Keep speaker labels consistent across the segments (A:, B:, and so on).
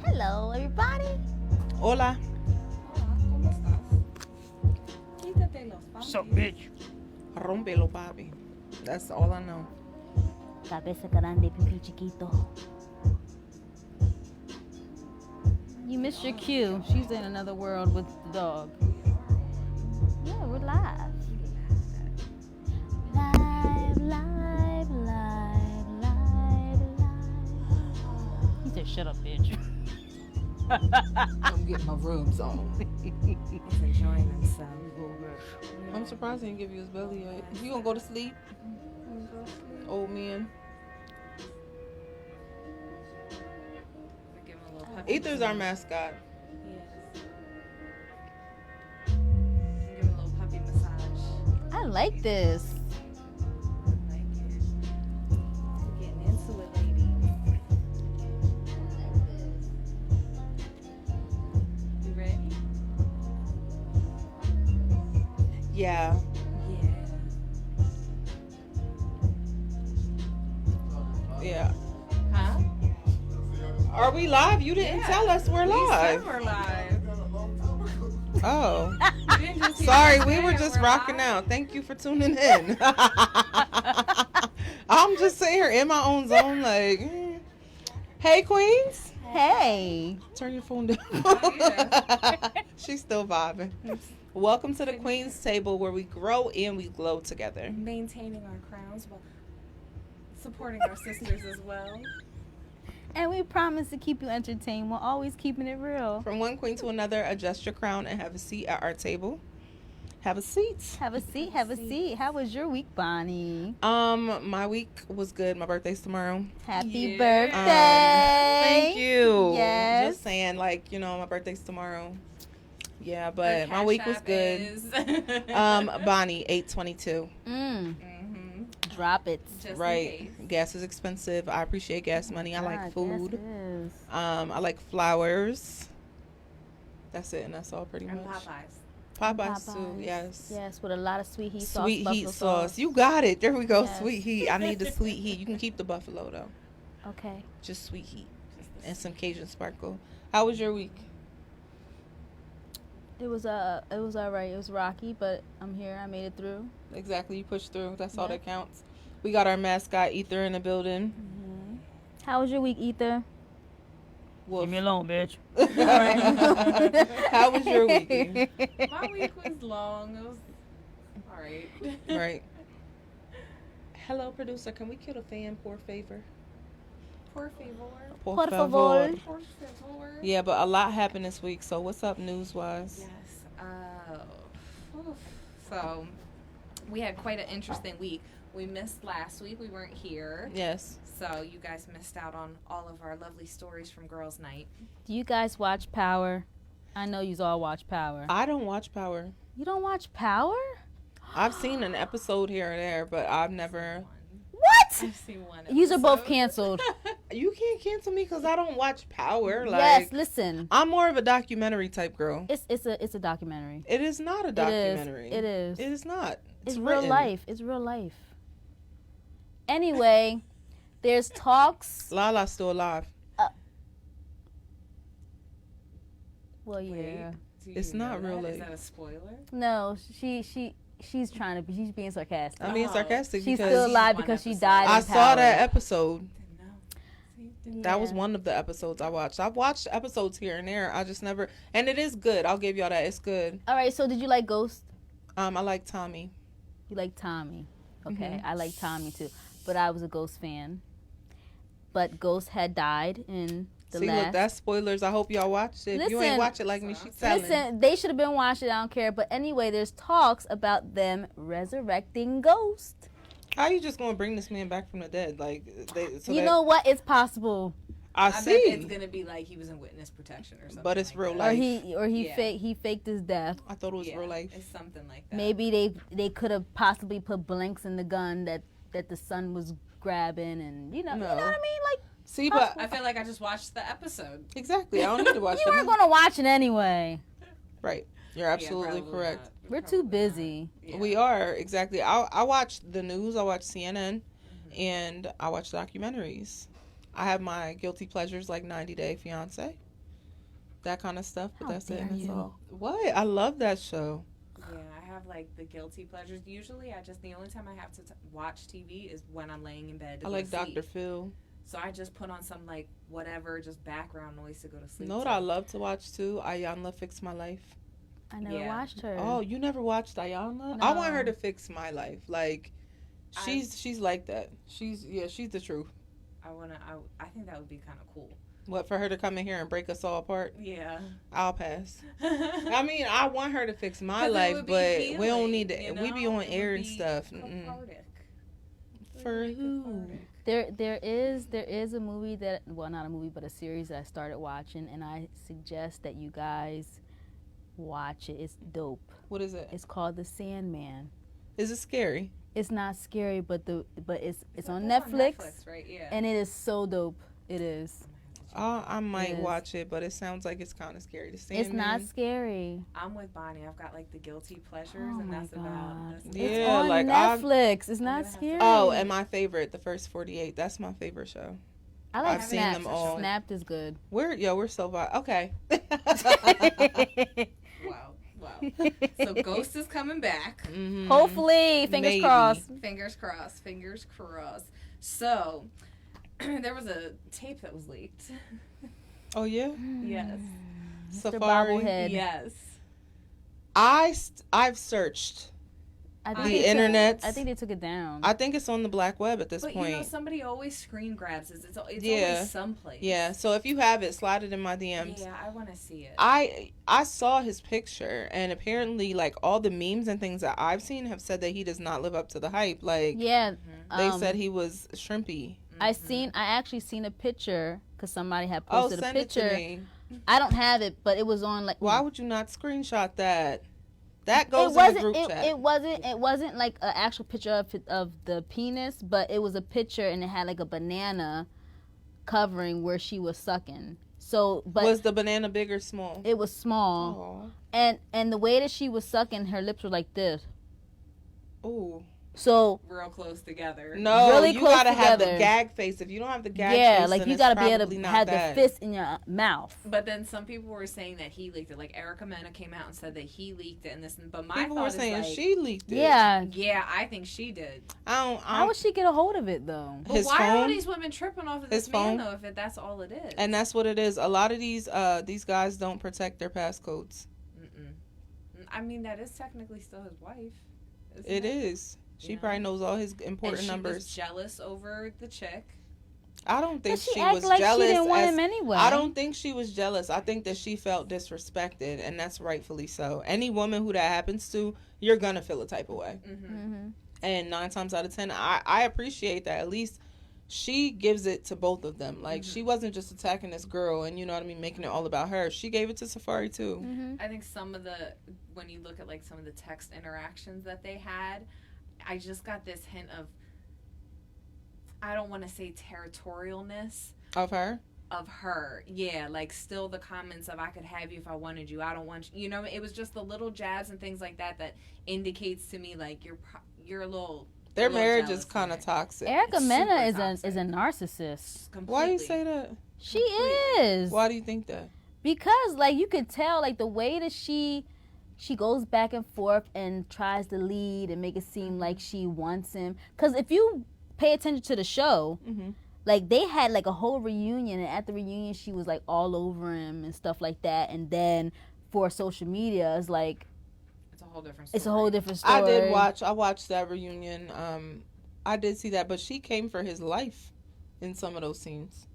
A: Hello, everybody.
B: Hola.
C: ¿Cómo estás? Quítate los
D: Sup,
C: panties.
D: bitch?
B: Rompelo, papi. That's all I know.
A: Cabeza grande, pipi chiquito. You missed your cue. She's in another world with the dog. Yeah, we're live. Live, live, live, live, live. He said, shut up, bitch.
C: I'm getting my robes on. He's enjoying himself.
B: I'm surprised he didn't give you his belly yet. You gonna go to sleep? Old man.
C: Give him a little puppy
B: Ether's our mascot.
C: Yes. Give him a little puppy massage.
A: I like this.
C: I like it. We're getting into it, ladies. You ready?
B: Yeah. Yeah.
C: Huh?
B: Are we live? You didn't tell us we're
C: We said
B: live.
C: we're live.
B: Oh.
C: You didn't just hear
B: Sorry,
C: us
B: we
C: say
B: were
C: it,
B: just
C: we're
B: rocking
C: live.
B: out. Thank you for tuning in. I'm just sitting here in my own zone like, hey, Queens.
A: Hey.
B: Turn your phone down.
C: Oh, yeah.
B: She's still vibing. Welcome to the Queen's Table, where we grow and we glow together.
C: Maintaining our crowns while supporting our sisters as well.
A: And we promise to keep you entertained. We're always keeping it real.
B: From one queen to another, adjust your crown and have a seat at our table. Have a seat.
A: Have a seat, have a seat. How was your week, Bonnie?
B: My week was good. My birthday's tomorrow.
A: Happy
C: Yeah.
A: birthday.
B: Thank you.
A: Yes.
B: Just saying, like, my birthday's tomorrow. Yeah, but
C: Our
B: my
C: Cash
B: week was
C: App
B: good.
C: is-
B: Bonnie, 822.
A: Mm,
C: Mhm.
A: drop it.
C: Just
B: Right.
C: in case.
B: Gas is expensive. I appreciate gas money. I like
A: God,
B: food.
A: yes, it is.
B: I like flowers. That's it, and that's all pretty
C: And
B: much.
C: Popeyes.
B: Popeyes too,
A: Popeyes.
B: yes.
A: Yes, with a lot of sweet heat sauce.
B: Sweet heat
A: buffalo
B: sauce. You got it. There we go.
A: Yes.
B: Sweet heat. I need the sweet heat. You can keep the buffalo though.
A: Okay.
B: Just sweet heat and some Cajun sparkle. How was your week?
A: It was all right. It was rocky, but I'm here. I made it through.
B: Exactly. You pushed through. That's all
A: Yeah.
B: that counts. We got our mascot Ether in the building.
A: How was your week, Ether?
B: Wolf.
D: Leave me alone, bitch.
B: How was your week? E?
C: My week was long. It was all right.
B: Right. Hello, producer. Can we kill a fan, por favor?
C: Por favor.
A: Por favor.
C: Por favor.
B: Yeah, but a lot happened this week. So what's up news-wise?
C: Yes. So we had quite an interesting week. We missed last week. We weren't here.
B: Yes.
C: So you guys missed out on all of our lovely stories from Girls Night.
A: Do you guys watch Power? I know you all watch Power.
B: I don't watch Power.
A: You don't watch Power?
B: I've seen an episode here and there, but I've never.
A: What?
C: I've seen one.
A: Yous are both
C: episode.
A: canceled.
B: You can't cancel me because I don't watch Power. Like,
A: Yes, listen.
B: I'm more of a documentary type girl.
A: It's a documentary.
B: It is not a documentary.
A: It is.
B: It is not.
A: It's real
B: written.
A: life. It's real life. Anyway, there's talks.
B: Lala's still alive.
A: Well, yeah.
C: Wait, do you
B: It's not
C: know
B: real
C: that? Is
B: life.
C: that a spoiler?
A: No, she's trying to be. She's being sarcastic.
B: I'm being
C: Oh.
B: sarcastic
A: She's
B: because
A: still alive
C: One
A: because she
C: episode.
A: died.
B: I
A: in
B: saw
A: Power.
B: that episode.
C: Didn't know. See, didn't
B: That was
A: Yeah.
B: one of the episodes I watched. I've watched episodes here and there. I just never, and it is good. I'll give y'all that. It's good.
A: All right. So did you like Ghost?
B: I like Tommy.
A: You like Tommy? Okay,
B: Mhm.
A: I like Tommy too, but I was a Ghost fan. But Ghost had died in the
B: See,
A: last.
B: look, that's spoilers. I hope y'all watched it. If you
A: Listen.
B: ain't watch it like me, she's telling.
A: Listen, they should have been watching. I don't care. But anyway, there's talks about them resurrecting Ghost.
B: How you just gonna bring this man back from the dead? Like,
A: You know what? It's possible.
B: I
C: bet
B: see,
C: it's gonna be like he was in witness protection or something.
B: But it's
C: like
B: real
C: that.
B: life.
A: He
C: Yeah.
A: faked his death.
B: I thought it was
C: Yeah,
B: real life.
C: It's something like that.
A: Maybe they could have possibly put blanks in the gun that the son was grabbing, and you know what I mean. Like
B: See, but
C: I feel like I just watched the episode.
B: exactly, I don't need to watch
A: we weren't
B: it.
A: gonna watch it anyway.
B: Right, you're absolutely
C: Yeah,
B: correct.
A: We're too busy.
C: Yeah.
B: We are exactly. I watch the news. I watch CNN, and I watch documentaries. I have my guilty pleasures like 90 Day Fiance, that kind of stuff, but
A: How
B: that's it.
A: dare
B: And that's
A: you.
B: all. What? I love that show.
C: Yeah, I have like the guilty pleasures. Usually, the only time I have to watch TV is when I'm laying in bed. To
B: I
C: go
B: like
C: to
B: Dr.
C: sleep.
B: Phil.
C: So I just put on some like whatever, just background noise to go to sleep.
B: You know what I love to watch too? Ayanla Fix My Life.
A: I never
C: Yeah.
A: watched her.
B: Oh, you never watched Ayanla? I want her
A: No.
B: to fix my life. Like, she's like that. She's the truth.
C: I think that would be kind of cool.
B: What, for her to come in here and break us all apart?
C: Yeah.
B: I'll pass. I mean, I want her to fix my
C: 'Cause it
B: life,
C: would be
B: but we
C: healing,
B: don't need to.
C: you
B: We be
C: know?
B: on
C: It
B: air
C: would
B: and
C: be
B: stuff.
C: cathartic.
B: For who?
A: There is a movie that, well, not a movie, but a series that I started watching, and I suggest that you guys watch it. It's dope.
B: What is it?
A: It's called The Sandman.
B: Is it scary?
A: It's not scary, but it's on
C: That's
A: Netflix,
C: right? Yeah.
A: and it is so dope. It is.
B: I might
A: Yes.
B: watch it, but it sounds like it's kind of scary. The
A: It's
B: Sandman.
A: not scary.
C: I'm with Bonnie. I've got like the guilty pleasures,
A: Oh
C: and
A: my
C: that's
A: god.
C: about.
B: Yeah,
A: It's on
B: like,
A: Netflix. It's
C: I'm
A: not
C: gonna have to-
A: scary.
B: Oh, and my favorite, The First 48. That's my favorite show.
A: I like
B: I've seen
A: Snapped.
B: them all.
A: Snapped is good.
B: We're so okay.
C: Wow. So Ghost is coming back.
B: Mhm.
A: Hopefully, fingers
B: Maybe.
A: crossed.
C: Fingers crossed. Fingers crossed. So there was a tape that was leaked.
B: Oh yeah.
C: Yes.
A: Mr.
B: Safari.
A: Bobblehead.
C: Yes.
B: I've searched.
A: I
C: The
A: they took-
B: internets.
A: I think they took it down.
B: I think it's on the black web at this
C: But
B: point.
C: you know, somebody always screen grabs it. It's
B: Yeah.
C: always someplace.
B: Yeah. So if you have it, slide it in my DMs.
C: Yeah, I want to see it.
B: I saw his picture, and apparently, like, all the memes and things that I've seen have said that he does not live up to the hype. Like,
A: yeah.
B: they said he was shrimpy.
A: I actually seen a picture because somebody had
B: Oh,
A: posted a
B: send it
A: picture.
B: to me.
A: I don't have it, but it was on like.
B: Why would you not screenshot that? That
A: It
B: goes in
A: wasn't.
B: the group chat.
A: It wasn't like an actual picture of the penis, but it was a picture and it had like a banana covering where she was sucking. So, but
B: Was the banana big or small?
A: it was small,
B: Oh.
A: and the way that she was sucking, her lips were like this.
B: Ooh.
A: So
C: Real close together.
B: No,
A: Really
B: you
A: close
B: gotta have the
A: together.
B: gag face. If you don't have the gag
A: yeah,
B: face,
A: like
B: then
A: you
B: it's
A: gotta be able
B: probably
A: to
B: not
A: have
B: that.
A: the fist in your mouth.
C: But then some people were saying that he leaked it. Like Erica Mena came out and said that he leaked it, and this. But my
B: People
C: thought
B: were
C: is
B: saying
C: like,
B: she leaked it.
A: Yeah.
C: yeah, I think she did.
A: How would she get a hold of it though?
C: But
B: His
C: why are all
B: phone?
C: these women tripping off of
B: His
C: this man
B: phone?
C: though? If that's all it is.
B: And that's what it is. A lot of these guys don't protect their passcodes.
C: I mean, that is technically still his wife. Isn't
B: It is. She
C: Yeah.
B: probably knows all his
C: And
B: important
C: she
B: numbers.
C: was jealous over the chick.
B: I don't think
A: But she
B: she
A: acted
B: was
A: like
B: jealous.
A: she didn't want
B: as-
A: him anyway.
B: I don't think she was jealous. I think that she felt disrespected, and that's rightfully so. Any woman who that happens to, you're gonna feel a type of way.
A: Mm-hmm.
B: And 9 times out of 10, I appreciate that. At least she gives it to both of them. Like, she wasn't just attacking this girl and, you know what I mean, making it all about her. She gave it to Safari too.
A: Mm-hmm.
C: I think when you look at like some of the text interactions that they had, I just got this hint of, I don't want to say territorialness
B: Of her?
C: of her. Yeah, like still the comments of I could have you if I wanted you. I don't want you. You know, it was just the little jabs and things like that that indicates to me like you're a little.
B: Their
C: a little
B: marriage
C: jealous
B: is kind
C: in
B: of
C: it.
B: toxic.
A: Erica
C: It's
A: Mena
C: super
A: is a narcissist.
C: Completely.
B: Why you say that?
A: She is.
B: Why do you think that?
A: Because like you could tell like the way that she goes back and forth and tries to lead and make it seem like she wants him. Because if you pay attention to the show,
B: Mm-hmm.
A: like they had like a whole reunion, and at the reunion she was like all over him and stuff like that. And then for social media, it's like
C: It's a whole different story.
A: it's a whole different story.
B: I watched that reunion. I did see that, but she came for his life in some of those scenes.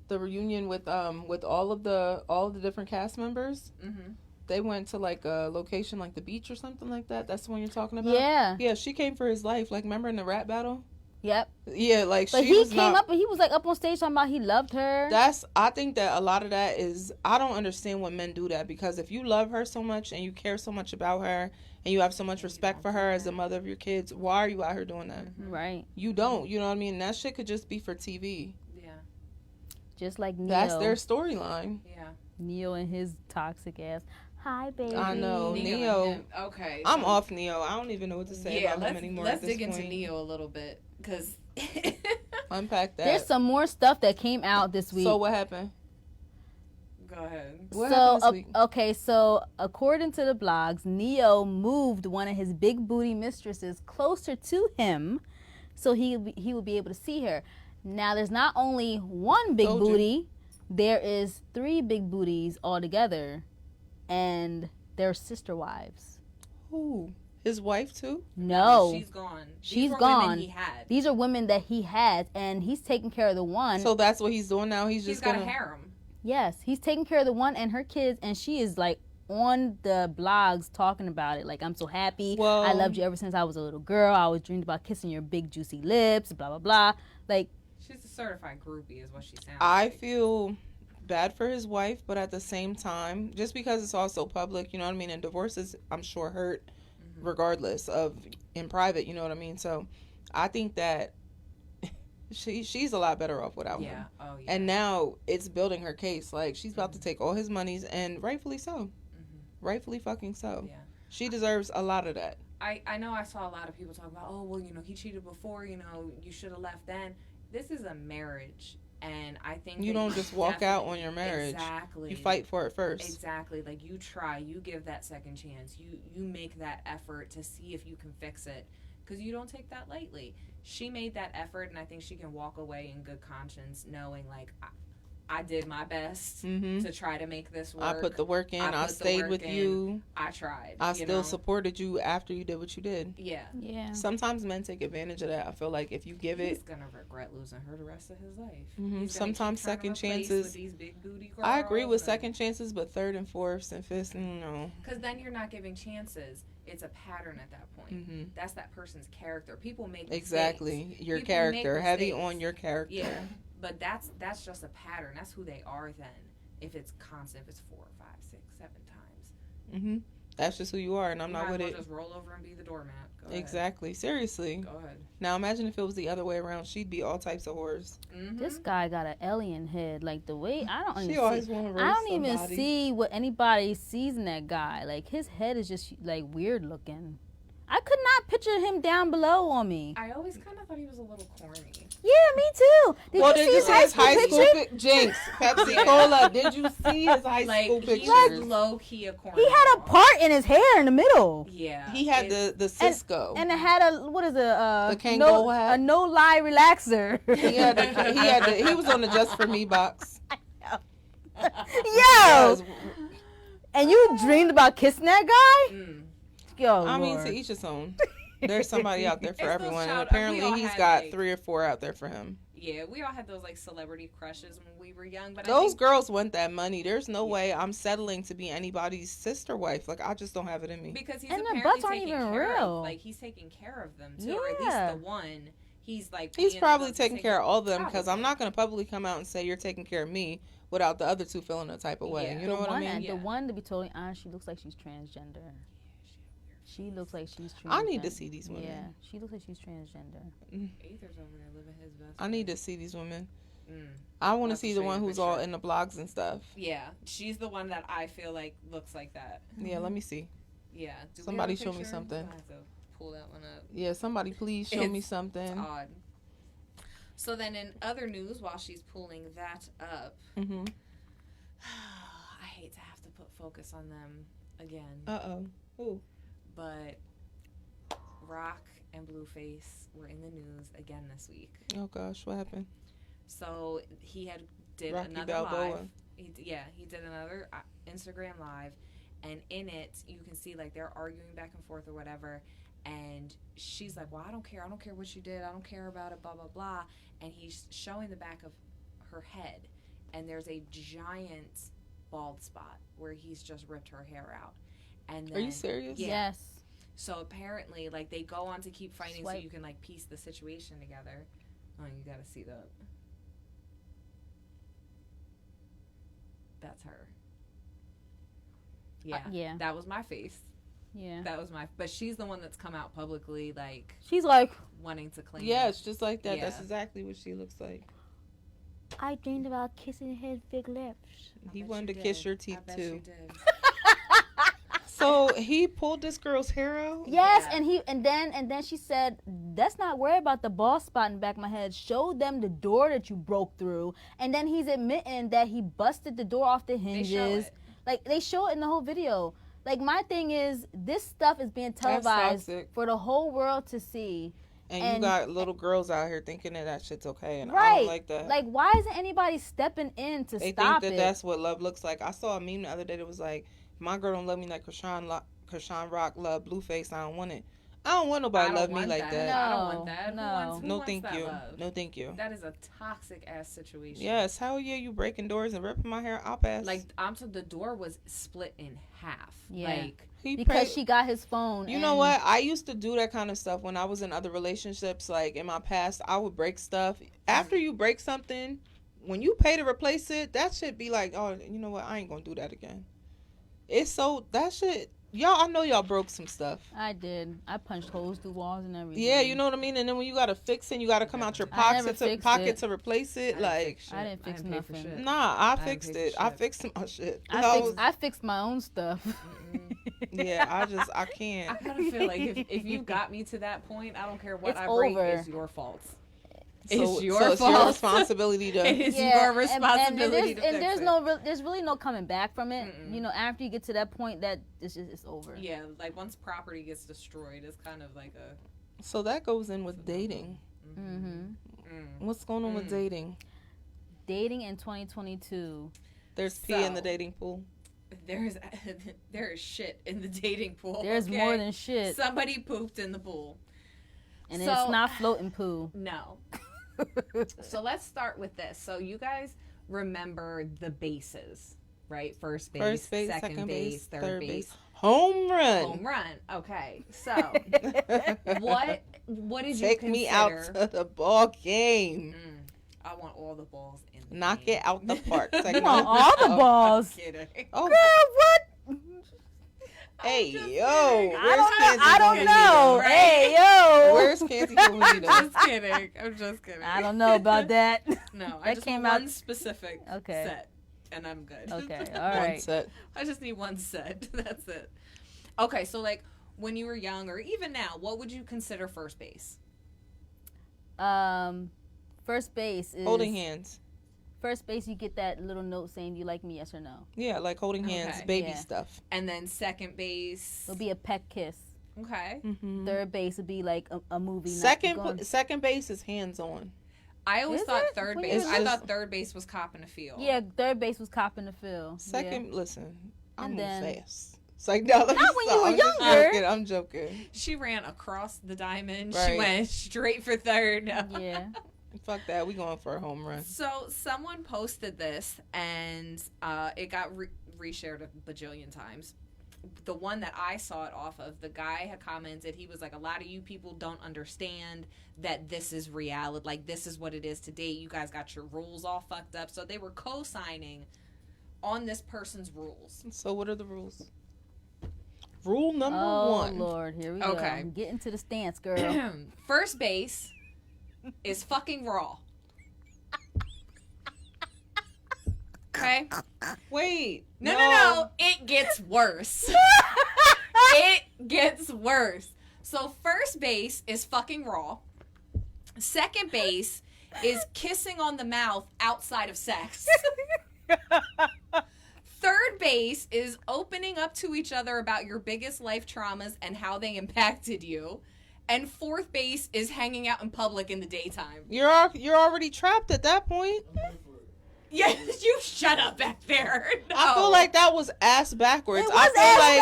B: The reunion with all of the different cast members.
C: Mm-hmm.
B: They went to like a location like the beach or something like that. That's the one you're talking about?
A: Yeah.
B: Yeah, she came for his life. Like, remember in the rap battle?
A: Yep.
B: Yeah, like
A: But
B: she
A: he
B: was
A: came
B: not,
A: up and he was like up on stage talking about he loved her.
B: I think that a lot of that is, I don't understand when men do that, because if you love her so much and you care so much about her and you have so much respect for her as the mother of your kids, why are you out here doing that?
A: Right.
B: You don't, you know what I mean? That shit could just be for TV.
C: Yeah.
A: Just like Neo.
B: That's their storyline.
C: Yeah.
A: Neo and his toxic ass. Hi, baby.
B: I know.
C: and
B: Neo.
C: him. Okay.
B: I'm
C: so-
B: off Neo. I don't even know what to say
C: Yeah,
B: about him anymore.
C: let's
B: at this
C: dig
B: point.
C: into Neo a little bit because
B: Unpack that.
A: There's some more stuff that came out this week.
B: So what happened?
C: Go ahead.
B: What
A: so
B: happened this week?
A: okay, so according to the blogs, Neo moved one of his big booty mistresses closer to him, so he would be able to see her. Now there's not only one big
B: Told you.
A: booty, there is 3 big booties altogether, and they're sister wives.
B: Who? His wife too?
A: No,
C: She's gone.
A: She's
C: These were
A: gone.
C: Women he had.
A: These are women that he has, and he's taking care of the one.
B: So that's what he's doing now.
C: He's
B: He's
C: got
B: gonna.
C: a harem.
A: Yes, he's taking care of the one and her kids, and she is like on the blogs talking about it. Like, I'm so happy.
B: Well-
A: I loved you ever since I was a little girl. I always dreamed about kissing your big juicy lips. Blah blah blah. Like,
C: She's a certified groupie, is what she sounds
B: I
C: like.
B: feel bad for his wife, but at the same time, just because it's also public, you know what I mean? And divorces, I'm sure, hurt regardless of in private, you know what I mean? So I think that she's a lot better off without him.
C: Yeah. Oh yeah.
B: And now it's building her case. Like, she's about to take all his monies, and rightfully so.
C: Mm-hmm.
B: Rightfully fucking so.
C: Yeah.
B: She deserves a lot of that.
C: I know I saw a lot of people talk about, oh, well, you know, he cheated before, you know, you should have left then. This is a marriage, and I think
B: You
C: that
B: don't just walk out on your
C: definitely-
B: marriage.
C: Exactly.
B: You fight for it first.
C: Exactly. Like, you try, you give that second chance, you make that effort to see if you can fix it, because you don't take that lightly. She made that effort, and I think she can walk away in good conscience knowing, like, I did my best
B: Mm-hmm.
C: to try to make this work.
B: I put the work in.
C: I
B: I
C: put the
B: stayed
C: work
B: with
C: in.
B: you.
C: I tried.
B: I
C: you
B: still
C: know?
B: supported you after you did what you did.
C: Yeah.
A: yeah.
B: Sometimes men take advantage of that. I feel like if you give
C: He's
B: it,
C: gonna regret losing her the rest of his life.
B: Mhm.
C: He's gonna
B: Sometimes
C: keep trying to
B: second
C: replace
B: chances-
C: with these big booty
B: I agree with
C: girls
B: second chances, but third and fourths and fifths, no.
C: Because then you're not giving chances. It's a pattern at that point.
B: Mm-hmm.
C: That's that person's character. People make mistakes.
B: Exactly. Your
C: People
B: character.
C: make
B: Heavy
C: mistakes.
B: on your character.
C: Yeah, but that's just a pattern. That's who they are then. If it's constant, if it's 4, 5, 6, 7 times.
B: Mm-hmm. That's just who you are, and I'm
C: You
B: not
C: might
B: with
C: as well
B: it.
C: just roll over and be the doormat. Go ahead.
B: Exactly. Seriously.
C: Go ahead.
B: Now imagine if it was the other way around. She'd be all types of whores.
C: Mm-hmm.
A: This guy got an alien head. Like, the way I don't
B: She
A: even
B: always
A: see.
B: want to
A: I
B: roast
A: don't even
B: somebody.
A: see what anybody sees in that guy. Like, his head is just like weird looking. I could not picture him down below on me.
C: I always kind of thought he was a little corny.
A: Yeah, me too. Did
B: Well,
A: you
B: did
A: see
B: you
A: his
B: see
A: high
B: his
A: school
B: high
A: picture?
B: school Jinx, Pepsi
C: Yeah.
B: Cola? Did you see his high
C: Like,
B: school
C: he
B: pictures?
C: was low key a corny.
A: He had a
C: dog.
A: part in his hair in the middle.
C: Yeah.
B: He had the Cisco.
A: And it had a, what is it?
B: The Kango
A: no,
B: hat?
A: a no lie relaxer.
B: he was on the Just For Me box.
A: Yo!
B: Yes.
A: And you dreamed about kissing that guy?
C: Mm.
A: Yo,
B: I mean,
A: Lord.
B: to each his own. There's somebody out there for
C: It's those
B: everyone, and
C: child-
B: apparently
C: we all
B: he's
C: had,
B: got
C: like-
B: 3 or 4 out there for him.
C: Yeah, we all had those like celebrity crushes when we were young, but I
B: Those
C: think,
B: girls want that money. There's no way I'm settling to be anybody's sister wife. Like, I just don't have it in me.
C: because he's
A: And their
C: apparently
A: butts aren't
C: taking
A: even
C: care
A: real.
C: Of, like he's taking care of them too, or at
A: Yeah.
C: least the one. He's like
B: He's
C: paying
B: probably
C: them to
B: taking
C: take
B: care of all of them, because I'm
C: Probably.
B: not going to publicly come out and say you're taking care of me without the other two feeling a type of way.
C: Yeah.
B: You know what I mean?
C: Yeah.
A: The one, to be totally honest, she looks like she's transgender. She looks like she's transgender.
B: I need to see these women.
A: Yeah, she looks like she's transgender.
C: Aether's over there living his best.
B: I need to
C: life.
B: see these women.
C: Mm.
B: I want to
C: I'll
B: see
C: show
B: the
C: you
B: one
C: a
B: who's all
C: picture.
B: in the blogs and stuff.
C: Yeah, she's the one that I feel like looks like that.
B: Yeah, let me see.
C: Yeah. Do we have
B: Somebody
C: a
B: show me
C: picture?
B: something.
C: I have to pull that one up.
B: Yeah, somebody please show me
C: It's
B: something.
C: Odd. So then, in other news, while she's pulling that up,
B: Mm-hmm.
C: I hate to have to put focus on them again,
B: Uh-oh. Ooh.
C: but Rock and Blueface were in the news again this week.
B: Oh, gosh. What happened?
C: So he did
B: Rocky
C: another
B: Balboa.
C: live. He did another Instagram live, and in it you can see like they're arguing back and forth or whatever. And she's like, "Well, I don't care what you did. I don't care about it. Blah blah blah." And he's showing the back of her head, and there's a giant bald spot where he's just ripped her hair out. And then,
B: Are you serious?
C: Yeah.
A: Yes.
C: So apparently, like they go on to keep fighting, so
A: Swipe.
C: you can like piece the situation together. Oh, you gotta see that. That's her. Yeah.
A: Yeah.
C: That was my face.
A: Yeah.
C: That was my. But she's the one that's come out publicly, like
A: She's like,
C: wanting to claim.
B: Yeah, it's just like that.
C: Yeah.
B: That's exactly what she looks like.
A: I dreamed about kissing his big lips.
C: I
B: He
C: bet
B: wanted
C: you
B: to kiss
C: did.
B: your teeth,
C: I bet
B: too.
C: you did.
B: So he pulled this girl's hair out?
A: Yes,
C: Yeah.
A: and then she said, "Let's not worry about the bald spot in the back of my head. Show them the door that you broke through." And then he's admitting that he busted the door off the
C: They show
A: hinges.
C: it.
A: Like they show it in the whole video. Like my thing is, this stuff is being
B: That's
A: televised
B: toxic.
A: for the whole world to see.
B: And you
A: And-
B: got little girls out here thinking that shit's okay, and I
A: Right.
B: don't like that.
A: Like, why isn't anybody stepping in to
B: They
A: stop
B: think that
A: it?
B: that's what love looks like. I saw a meme the other day that was like, "My girl don't love me like Krishan Rock love Blueface. I don't want it. I don't want nobody to love me like that.
A: No.
C: I don't want that.
A: No.
C: Who
B: No,
C: wants
B: thank
C: that
B: you.
C: love?
B: No, thank you.
C: That is a toxic ass situation.
B: Yes, hell yeah, you breaking doors and ripping my hair. I'll pass.
C: Like the door was split in half.
A: Yeah.
C: Like
B: he
A: Because
B: paid-
A: she got his phone.
B: You know
A: and-
B: what? I used to do that kind of stuff when I was in other relationships. Like in my past, I would break stuff. After you break something, when you pay to replace it, that should be like, oh, you know what? I ain't gonna do that again. It's so that shit. Y'all, I know y'all broke some stuff.
A: I did. I punched holes through walls and everything.
B: Yeah, you know what I mean. And then when you gotta fix it, you gotta come out your
A: I never
B: pocket
A: fixed
B: to
A: it.
B: replace it. Like,
A: I didn't fix
C: pay for
A: nothing.
C: shit.
B: nah, I
C: didn't
B: fixed
C: pay
B: it.
C: for
B: I
C: shit.
B: fixed my shit.
A: I fixed my own stuff.
B: Yeah, I
C: I
B: can't.
C: kind of feel like if you got me to that point, I don't care what
A: It's
C: I break.
A: over.
C: It's your fault.
B: So,
C: It's your
B: so it's your
C: fault.
B: responsibility to.
C: It is
A: Yeah,
C: your responsibility
A: and
C: to fix
A: there's
C: it.
A: there's really no coming back from it.
C: Mm-mm.
A: You know, after you get to that point, that it's over.
C: Yeah, like once property gets destroyed, it's kind of like a.
B: So that goes in with dating.
A: Mm-hmm.
B: What's going on with dating?
A: Dating in 2022.
B: There's pee in the
C: So-
B: dating pool.
C: there is shit in the dating pool.
A: There's
C: okay?
A: more than shit,
C: Somebody pooped in the pool.
A: and
C: So-
A: it's not floating poo.
C: No. So let's start with this. So you guys remember the bases, right? First base, second base, third base.
B: Home run.
C: Home run. Okay. So what did you
B: Take
C: consider?
B: me out to the ball game.
C: I want all the balls in the
B: Knock
C: game.
B: it out the park. It's like,
A: You
B: no,
A: want all the balls.
C: Kidding.
B: Oh,
A: Girl, what?
B: hey,
C: just
B: yo.
C: kidding.
B: Where's Kansas
A: I don't
B: City
A: know.
B: Bonita?
A: Hey, yo.
B: Where's Kansas Bonita?
C: Just kidding. I'm just kidding.
A: I don't know about that.
C: No, I
A: That
C: just
A: came
C: want
A: out-
C: one specific
A: Okay.
C: set, and I'm good.
A: Okay, all
B: One
A: right.
B: set.
C: I just need one set. That's it. Okay, so like when you were young, or even now, what would you consider first base?
A: First base is
B: Holding hands.
A: First base, you get that little note saying, "Do you like me? Yes or no?"
B: Yeah, like holding hands,
C: Okay.
B: baby
A: Yeah.
B: stuff.
C: And then second base.
A: It'll be a peck kiss.
C: Okay.
B: Mm-hmm.
A: Third base would be like a movie. not
B: Second,
A: going-
B: second base is hands on.
C: I always
A: Is
C: thought
A: it?
C: third
A: When
C: base.
B: you
C: I
B: was-
C: thought third base was cop in the field.
A: Yeah, third base was copping the field.
B: Second, listen, I
A: And
B: move
A: then-
B: fast. It's like, no, let me
A: Not when you
B: stop.
A: were
B: I'm just
A: younger.
B: joking. I'm joking.
C: She ran across the diamond. She
B: Right.
C: went straight for third.
A: Yeah.
B: Fuck that. We going for a home run.
C: So someone posted this, and it got reshared a bajillion times. The one that I saw it off of, the guy had commented, he was like, a lot of you people don't understand that this is reality. Like, this is what it is today. You guys got your rules all fucked up. So they were co-signing on this person's rules.
B: So what are the rules? Rule number
A: Oh
B: one.
A: Lord, here we
C: Okay.
A: go. Get into the stance, girl.
C: First base is fucking raw. Okay?
B: Wait.
C: No. It gets worse. It gets worse. So first base is fucking raw. Second base is kissing on the mouth outside of sex. Third base is opening up to each other about your biggest life traumas and how they impacted you. And fourth base is hanging out in public in the daytime.
B: You're already trapped at that point.
C: Yeah, you shut up back there. No.
B: I feel like that was ass backwards.
A: It
B: I
A: was
B: feel
A: ass
B: like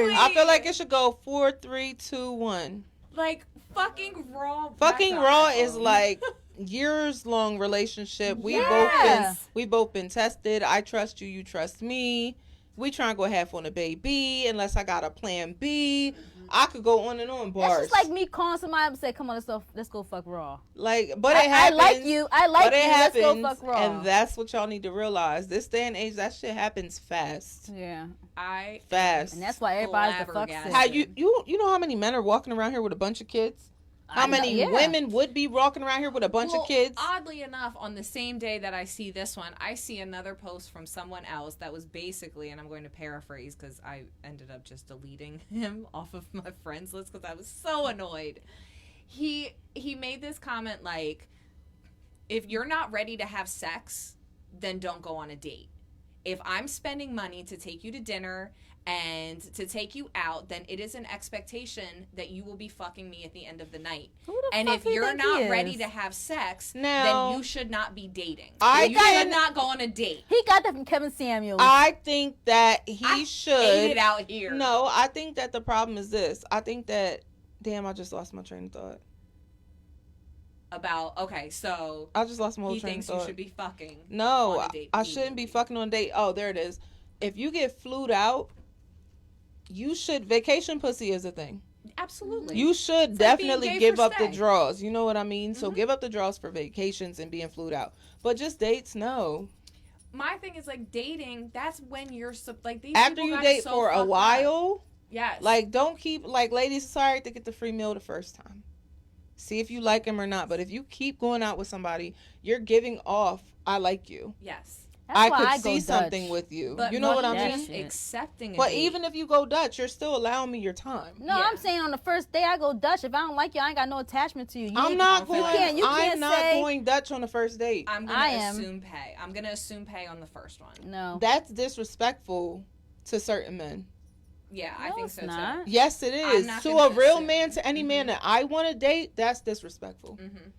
A: backwards.
B: I feel like it should go 4, 3, 2, 1.
C: Like fucking raw.
B: Fucking
C: that's
B: raw
C: awful.
B: is like years long relationship.
A: Yes.
B: We both been tested. I trust you, you trust me. We try and go half on a baby unless I got a plan B. I could go on and on bars.
A: That's just like me calling somebody up and say, "Come on, let's go fuck raw."
B: Like, but it
A: I
B: happens.
A: like you. I like
B: But
A: you.
B: it
A: Let's go
B: happens,
A: fuck raw.
B: and that's what y'all need to realize. This day and age, that shit happens fast.
A: Yeah,
B: Fast.
A: and that's why everybody's the fuck
C: Flabbergasted.
A: sick.
B: How you know how many men are walking around here with a bunch of kids? How many
A: yeah.
B: women would be walking around here with a bunch of kids?
C: Oddly enough, on the same day that I see this one, I see another post from someone else that was basically, and I'm going to paraphrase because I ended up just deleting him off of my friends list because I was so annoyed. He made this comment like, if you're not ready to have sex, then don't go on a date. If I'm spending money to take you to dinner and to take you out, then it is an expectation that you will be fucking me at the end of the night. And if you're not ready to have sex, then you should not be dating. You should not go on a date.
A: He got that from Kevin Samuels.
B: I think that he should.
C: Hate it out here.
B: No, I think that the problem is this. I think that, damn, I just lost my train of thought.
C: So
B: I just lost my whole
C: he
B: train
C: thinks
B: of thought.
C: you should be fucking.
B: No,
C: on a date
B: I shouldn't be fucking on a date. Oh, there it is. If you get flued out, you should. Vacation pussy is a thing.
C: Absolutely.
B: You should
C: It's
B: definitely
C: like being gay
B: give
C: for
B: up the
C: stay.
B: draws. You know what I mean? So give up the draws for vacations and being flued out. But just dates, no.
C: My thing is like dating. That's when you're like these.
B: After
C: people
B: you
C: got
B: date
C: so
B: for a
C: fucked
B: while,
C: up. Yes.
B: like don't keep like ladies. Sorry to get the free meal the first time. See if you like him or not. But if you keep going out with somebody, you're giving off, I like you.
C: Yes.
A: That's
B: I
A: why
B: could
A: I
B: see
A: go
B: something
A: Dutch.
B: with you.
C: But
B: You know what I
A: that
B: mean?
A: shit.
C: Accepting.
B: But
C: date.
B: even if you go Dutch, you're still allowing me your time.
A: No,
C: Yeah.
A: I'm saying on the first day I go Dutch. If I don't like you, I ain't got no attachment to you.
B: I'm not going.
A: You can't
B: I'm not
A: say,
B: going Dutch on the first date.
C: I'm
A: I
C: gonna
A: am.
C: assume pay. I'm gonna assume pay on the first one.
A: No.
B: That's disrespectful to certain men.
C: Yeah, I
A: No,
C: think
A: it's
C: so
A: not.
C: too.
B: Yes, it
C: I'm
B: is.
C: not
B: To
C: gonna
B: a real
C: assume.
B: man, to any man that I want to date, that's disrespectful.
C: Mm-hmm.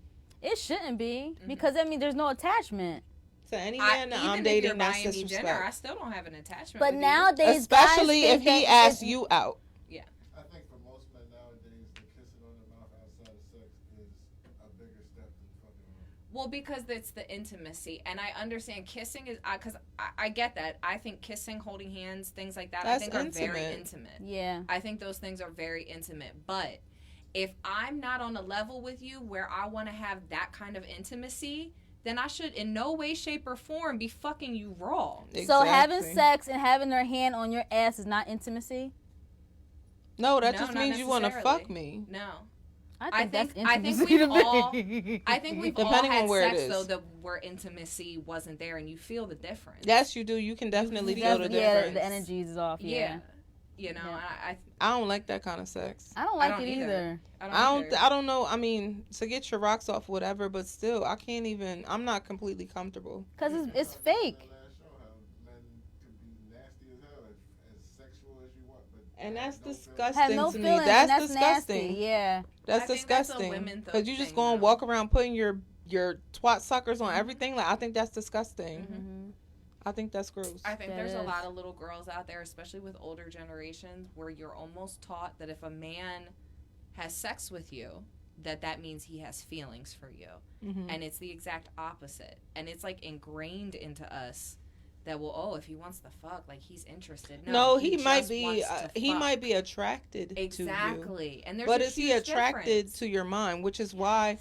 A: It shouldn't be because I mean there's no attachment.
B: To any man that I'm
C: Even if
B: dating,
C: you're
B: that's
C: buying me dinner, I
B: disrespect.
C: still don't have an attachment.
A: But
C: with
A: nowadays,
B: Especially
A: guys
B: if
A: think
B: he
A: that
B: asks you out.
D: I think for most men nowadays, the kissing on the mouth outside of sex is a bigger step than fucking on.
C: Well, because it's the intimacy, and I understand kissing is because I get that. I think kissing, holding hands, things like that,
B: That's
C: I think are very
B: intimate.
C: intimate.
A: Yeah.
C: I think those things are very intimate. But if I'm not on a level with you where I want to have that kind of intimacy, then I should in no way, shape, or form be fucking you raw.
A: So having sex and having their hand on your ass is not intimacy?
B: No, that
C: No,
B: just
C: not
B: means you want to
C: necessarily.
B: fuck me.
C: No.
A: I think
C: I
A: that's
C: think
A: intimacy
C: we've
A: to me.
C: all I think we've all
B: Depending
C: had
B: on where it
C: sex
B: is.
C: though that where intimacy wasn't there and you feel the difference.
B: Yes, you do. You can definitely feel the
A: Yeah,
B: difference.
A: the energies is off. Yeah.
C: You know,
A: Yeah.
B: I don't like that kind of sex.
A: I don't like
C: don't
A: it
C: either.
A: either.
B: I don't know. I mean, to get your rocks off, whatever, but still, I can't even. I'm not completely comfortable.
A: Because it's fake.
D: The last show, how men could be nasty as hell, as sexual as you want, but
B: And that's
D: no feelings.
B: disgusting
A: Have no
B: to
A: feelings.
B: me. That's
A: and
B: disgusting.
A: Nasty. Yeah.
B: That's
C: I think that's a
B: disgusting.
C: women
B: Because you just
C: thing,
B: go and
C: though.
B: walk around putting your twat suckers on everything. Like I think that's disgusting.
A: Mm-hmm.
B: I think that's gross.
C: I think
A: That
C: there's a
A: is.
C: lot of little girls out there, especially with older generations, where you're almost taught that if a man has sex with you, that means he has feelings for you.
B: Mhm.
C: And it's the exact opposite. And it's like ingrained into us that, well, oh, if he wants to fuck, like he's interested.
B: No, he
C: just
B: might be.
C: wants to
B: He
C: fuck.
B: might be attracted to you.
C: Exactly. And there's
B: But
C: a
B: is he
C: huge
B: attracted
C: difference.
B: to your mind? Which is why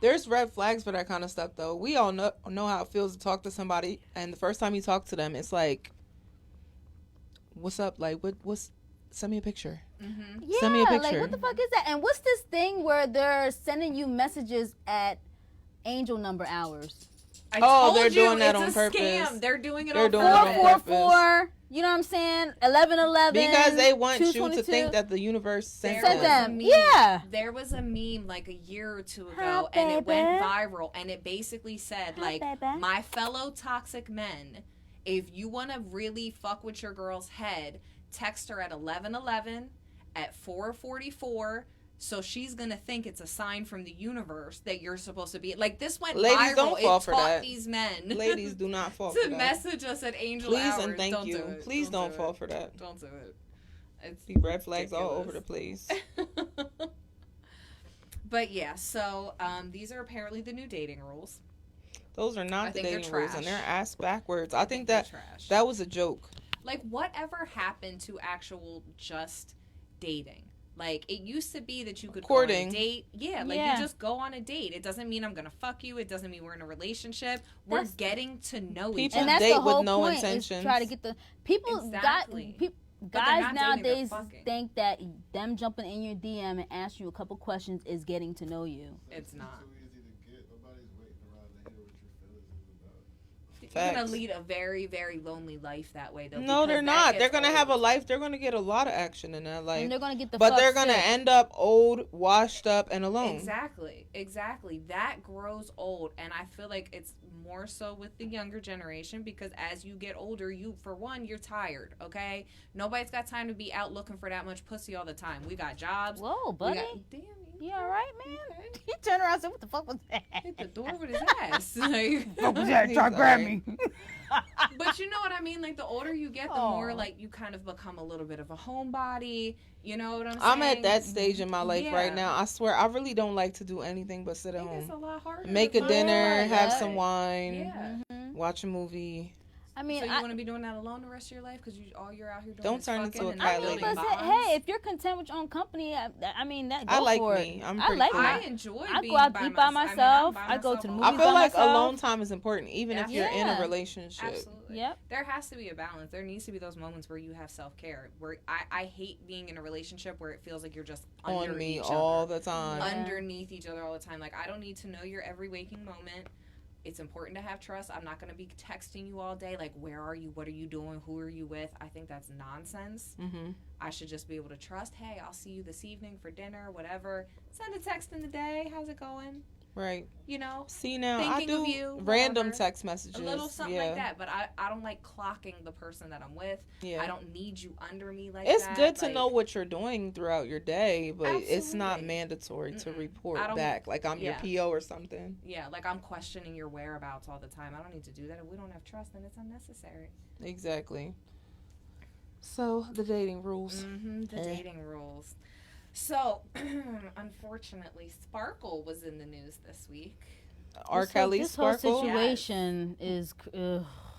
B: there's red flags for that kind of stuff, though. We all know how it feels to talk to somebody, and the first time you talk to them, it's like, "What's up? Like, what's? Send me a picture."
C: Mm-hmm.
A: Yeah,
B: Send me a
A: like
B: picture.
A: what the fuck is that? And what's this thing where they're sending you messages at angel number hours?
C: I
B: Oh,
C: told
B: they're
C: you,
B: doing that
C: it's
B: on
C: a
B: purpose.
C: Scam. They're doing it
B: They're
C: on
B: doing it on
C: purpose.
B: purpose.
A: 444. You know what I'm saying? 1111.
B: Because they want you to
A: 222.
B: think that the universe sent
C: There
A: Sent
C: was
B: them.
C: a
A: them.
C: meme-
A: Yeah.
C: There was a meme like a year or two
A: Hi,
C: ago, and it went
A: baby.
C: viral, and it basically said,
A: Hi,
C: like,
A: baby.
C: my fellow toxic men, if you want to really fuck with your girl's head, text her at 11:11, at 4:44, so she's gonna think it's a sign from the universe that you're supposed to be. Like, this went
B: Ladies,
C: viral.
B: don't fall
C: it
B: for
C: taught
B: that.
C: these men
B: Ladies, do not fall
C: to
B: for that.
C: message us at angel
B: Please
C: hours.
B: and thank
C: Don't
B: you.
C: do it.
B: Please don't
C: do
B: fall
C: it.
B: for that.
C: Don't do it. It's
B: Be red flags all over the place.
C: But yeah, so these are apparently the new dating rules.
B: Those are
C: I
B: not the
C: think they're
B: dating rules, and
C: trash.
B: they're ass backwards. I think
C: they're
B: that
C: trash.
B: that was a joke.
C: Like, whatever happened to actual just dating? Like, it used to be that you could go on
B: Courting.
C: a date. Yeah, like
A: Yeah.
C: you just go on a date. It doesn't mean I'm gonna fuck you. It doesn't mean we're in a relationship. We're
A: That's-
C: getting to know each
B: People
A: And
C: other.
A: that's
B: date
A: the
B: with
A: whole
B: no
A: point.
B: intentions.
A: Is try to get the people
C: Exactly. they're
A: guys
C: not dating, they're
A: nowadays
C: fucking.
A: think that them jumping in your DM and asking you a couple questions is getting to know you.
C: It's not.
D: Too easy to get. Nobody's waiting around to hear what your feelings is about.
C: You're
B: Facts.
C: gonna lead a very, very lonely life that way, though.
B: No,
C: because
B: they're
C: that
B: not.
C: gets
B: They're gonna have a
C: old.
B: life. They're gonna get a lot of action in that life.
A: And they're gonna get the
B: But
A: fuck
B: they're gonna
A: sick.
B: end up old, washed up, and alone.
C: Exactly. That grows old, and I feel like it's more so with the younger generation because as you get older, you're tired. Okay, nobody's got time to be out looking for that much pussy all the time. We got jobs.
A: Whoa,
C: We
A: buddy.
C: got, damn,
A: You all right, man?
C: okay.
A: He turned around and said, what the fuck was that?
C: Hit the door with his ass. Like,
A: What was that?
B: He's
A: Try to grab
B: alright.
A: me.
C: but you know what I mean? Like, the older you get, the
A: Aw.
C: more, like, you kind of become a little bit of a homebody. You know what I'm saying?
B: I'm at that stage in my life
C: Yeah.
B: right now. I swear, I really don't like to do anything but sit at
C: It's a
B: home,
C: lot harder.
B: make
C: to
B: a
C: find
B: dinner,
C: somebody.
B: have
A: Yeah.
B: some wine,
C: Yeah.
A: Mhm.
B: watch a movie.
A: I mean,
C: So you
A: I,
C: want to be doing that alone the rest of your life? Because all you're out here doing
B: Don't
C: is
B: turn
C: fucking
B: into a
C: and
B: cat
C: not
A: I mean,
B: lady.
C: building
A: but
C: bonds.
A: hey, if you're content with your own company, I mean, that go
B: I like
A: for
B: me.
A: it.
B: I'm
A: I
B: pretty
A: like
B: cool.
C: I
A: it.
C: enjoy
A: I
C: being
A: go out
C: by
A: to eat by
C: myself.
A: myself.
C: I'm
A: I go to the
C: all
A: movies
B: I feel
A: by
B: like
A: myself.
B: alone time is important, even if you're in
A: Yeah.
B: a relationship.
C: Absolutely.
A: Yep.
C: There has to be a balance. There needs to be those moments where you have self-care. Where I hate being in a relationship where it feels like you're just under
B: On me
C: each
B: all
C: other.
B: the time.
A: Yeah.
C: Underneath each other all the time. Like, I don't need to know your every waking moment. It's important to have trust. I'm not going to be texting you all day like, where are you? What are you doing? Who are you with? I think that's nonsense.
B: Mm-hmm.
C: I should just be able to trust, hey, I'll see you this evening for dinner, whatever. Send a text in the day. How's it going?
B: Right.
C: You know?
B: See, now I
C: Thinking of
B: do
C: you,
B: random
C: whatever.
B: text messages.
C: A little something
B: yeah.
C: like that. But I don't like clocking the person that I'm with.
B: Yeah.
C: I don't need you under me like
B: It's
C: that.
B: good to
C: Like,
B: know what you're doing throughout your day, but it's not
C: Absolutely.
B: mandatory to
C: Mm-mm.
B: report
C: I don't-
B: back like I'm
C: yeah.
B: your PO or something.
C: Yeah, like I'm questioning your whereabouts all the time. I don't need to do that. If we don't have trust, then it's unnecessary.
B: Exactly. So the dating rules.
C: Mm-hmm, the dating rules. So, unfortunately, Sparkle was in the news this week.
B: R. Kelly,
A: This whole
B: Sparkle.
A: situation is.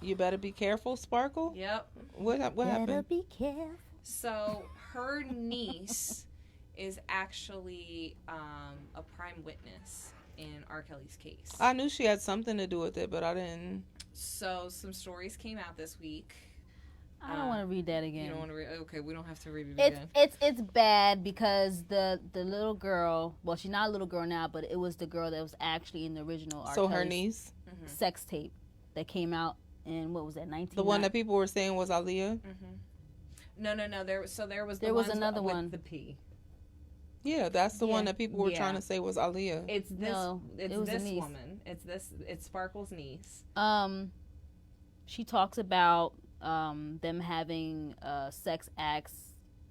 B: You better be careful, Sparkle.
C: Yep.
B: What
A: Better
B: happened?
A: be careful.
C: So, her niece is actually a prime witness in R. Kelly's case.
B: I knew she had something to do with it, but I didn't.
C: So, some stories came out this week.
A: I don't want to read that again.
C: You don't want to read? Okay, we don't have to read it
A: It's
C: again.
A: it's bad because the little girl, well, she's not a little girl now, but it was the girl that was actually in the original R.
B: So her
A: Kelly's
B: niece,
C: Mm-hmm.
A: sex tape that came out in, what was that, 19?
B: the one that people were saying was Aaliyah.
C: No. There was
A: There
C: the
A: was
C: ones
A: another
C: with
A: one.
C: the P.
B: Yeah, that's the one
A: Yeah.
B: that people were
C: Yeah.
B: trying to say was Aaliyah.
C: It's this.
A: No,
C: it's
A: it was a
C: this
A: niece.
C: woman. It's Sparkle's niece.
A: She talks about them having sex acts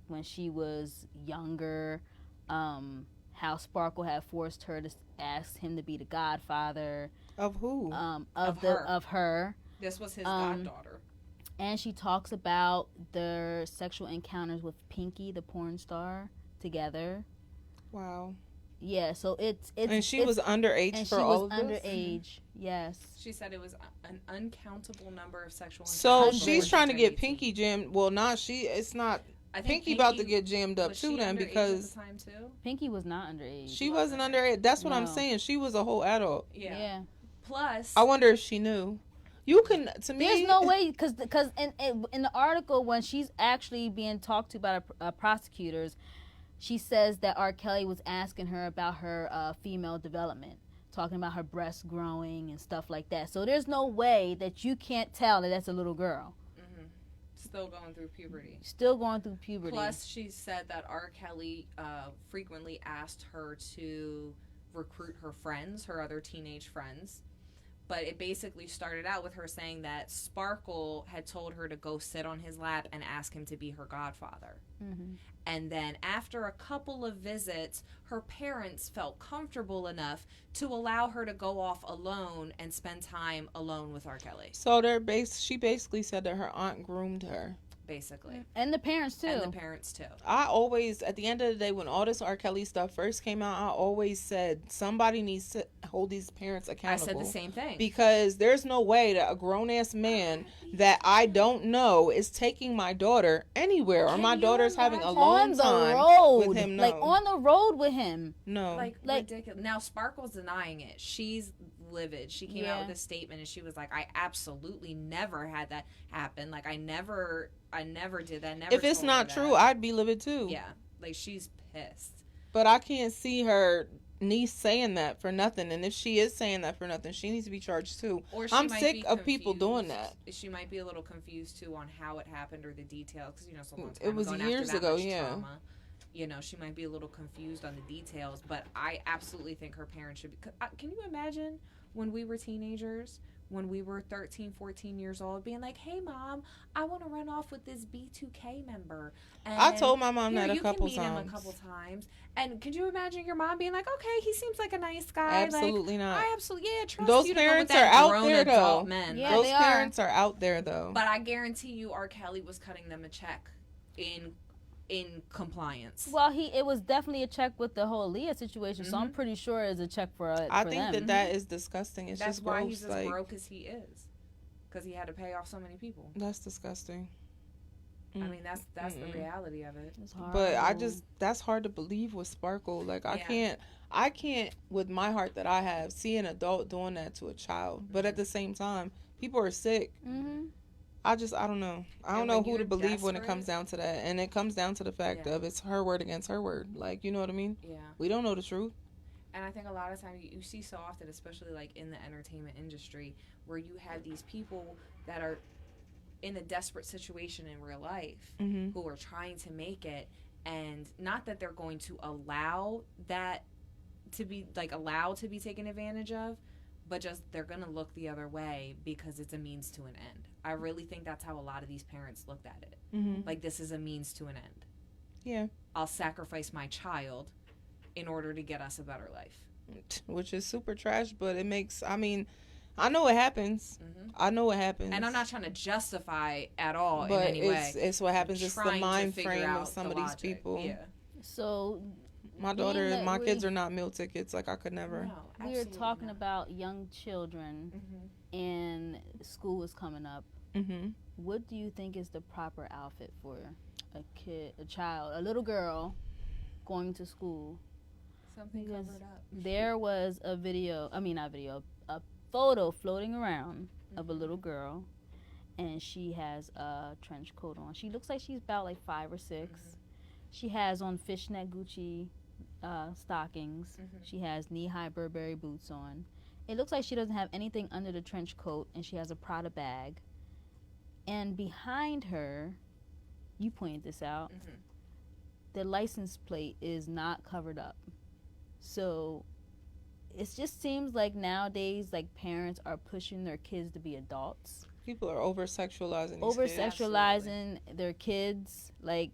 A: when she was younger, how Sparkle had forced her to ask him to be the godfather
B: Of who?
C: Of her.
A: of her.
C: This was his
A: Um,
C: goddaughter.
A: And she talks about their sexual encounters with Pinky, the porn star, together.
B: Wow.
A: Yeah, so it's
B: And she
A: it's-
B: was underage
A: and
B: for
A: she
B: all
A: was
B: of this.
A: underage. Yes.
C: She said it was an uncountable number of sexual.
B: So
C: encounters
B: she's
C: since
B: trying to get
C: 18.
B: Pinky jammed. Well, not she. It's not.
C: I think
B: Pinky about to get jammed up
C: was
B: too
C: she
B: then
C: underage at
B: because
C: the time too?
A: Pinky was not underage.
B: she wasn't underage. That's what I'm
A: No.
B: saying. She was a whole adult.
C: Yeah. Plus,
B: I wonder if she knew. You can to me.
A: There's no way because in the article when she's actually being talked to by the prosecutors, she says that R. Kelly was asking her about her female development, talking about her breasts growing and stuff like that. So there's no way that you can't tell that that's a little girl
C: still going through puberty.
A: still going through puberty.
C: Plus, she said that R. Kelly frequently asked her to recruit her friends, her other teenage friends. But it basically started out with her saying that Sparkle had told her to go sit on his lap and ask him to be her godfather.
A: Mhm.
C: And then after a couple of visits, her parents felt comfortable enough to allow her to go off alone and spend time alone with R. Kelly,
B: So she basically said that her aunt groomed her.
C: basically.
A: And the parents too.
C: And the parents, too.
B: I always, at the end of the day, when all this R. Kelly stuff first came out, I always said somebody needs to hold these parents
C: I
B: accountable.
C: said the same thing.
B: Because there's no way that a grown ass man that I don't know is taking my daughter anywhere, or
C: Can
B: my
C: you
B: daughter's having a
C: imagine?
B: long
A: on the
B: time
A: road,
B: with him. No,
A: like on the road with him.
B: no.
C: Like
A: Like-
C: ridiculous. Now Sparkle's denying it. She's livid. She came out with a statement and she was like, I absolutely never had that happen. Like, I never did that. Never.
B: If it's not true, I'd be livid too.
C: Yeah. Like, she's pissed.
B: But I can't see her niece saying that for nothing. And if she is saying that for nothing, she needs to be charged too.
C: Or she
B: I'm
C: might
B: sick
C: be
B: of people doing that.
C: She might be a little confused too on how it happened or the details. Because, you know, so long
B: it was years ago,
C: trauma, you know, she might be a little confused on the details. But I absolutely think her parents should be. Can you imagine when we were teenagers? When we were 13, 14 years old, being like, hey, Mom, I want to run off with this B2K member. And
B: I told my mom that a couple
C: times. You can meet him a couple times. And could you imagine your mom being like, okay, he seems like a nice guy.
B: Absolutely not.
C: I absolutely, trust
B: those
C: you
B: parents
C: to go with that
B: are out
C: grown
B: there,
C: adult
B: though.
C: Men.
A: Yeah,
B: those
A: they
B: parents are out there, though.
C: But I guarantee you R. Kelly was cutting them a check in compliance.
A: Well, it was definitely a check with the whole Leah situation, so I'm pretty sure it's a check for
B: I
A: for
B: think
A: them.
B: that is disgusting. It's
C: That's
B: just
C: why
B: gross.
C: he's as broke as he is, because he had to pay off so many people.
B: That's disgusting.
C: I mean, that's the reality of it.
A: It's hard.
B: But that's hard to believe with Sparkle. Like, I can't with my heart that I have see an adult doing that to a child. But at the same time, people are sick. I don't know. I don't know who to believe when it comes down to that. And it comes down to the fact of it's her word against her word. Like, you know what I mean?
C: Yeah.
B: We don't know the truth.
C: And I think a lot of times you see so often, especially like in the entertainment industry, where you have these people that are in a desperate situation in real life who are trying to make it, and not that they're going to allow that to be allowed to be taken advantage of, but just they're going to look the other way because it's a means to an end. I really think that's how a lot of these parents looked at it. Like, this is a means to an end.
B: Yeah.
C: I'll sacrifice my child in order to get us a better life.
B: Which is super trash, but it makes, I know it happens. I know it happens.
C: And I'm not trying to justify at all
B: but
C: in any way.
B: It's what happens. It's the mind frame of some of these people.
C: Yeah.
A: So
B: my kids are not meal tickets. Like, I could never.
C: No,
A: we were talking about young children and school is coming up. What do you think is the proper outfit for a child, a little girl going to school?
C: Something covered up.
A: There was a photo floating around of a little girl, and she has a trench coat on. She looks like she's about like 5 or 6. She has on fishnet Gucci stockings. She has knee-high Burberry boots on. It looks like she doesn't have anything under the trench coat, and she has a Prada bag. And behind her, you pointed this out, the license plate is not covered up. So it just seems like nowadays, like, parents are pushing their kids to be adults.
B: People are over-sexualizing
A: their kids. Like,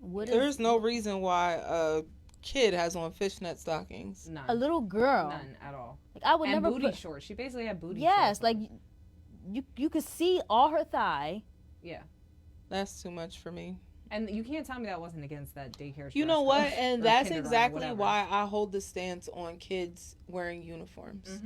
B: there's no reason why a kid has on fishnet stockings.
C: None.
A: A little girl.
C: None at all.
A: Like, I would
C: and
A: never
C: booty shorts. She basically had booty shorts.
A: Yes, like, you could see all her thigh.
C: Yeah.
B: That's too much for me.
C: And you can't tell me that wasn't against that daycare.
B: You know what? And that's exactly why I hold the stance on kids wearing uniforms.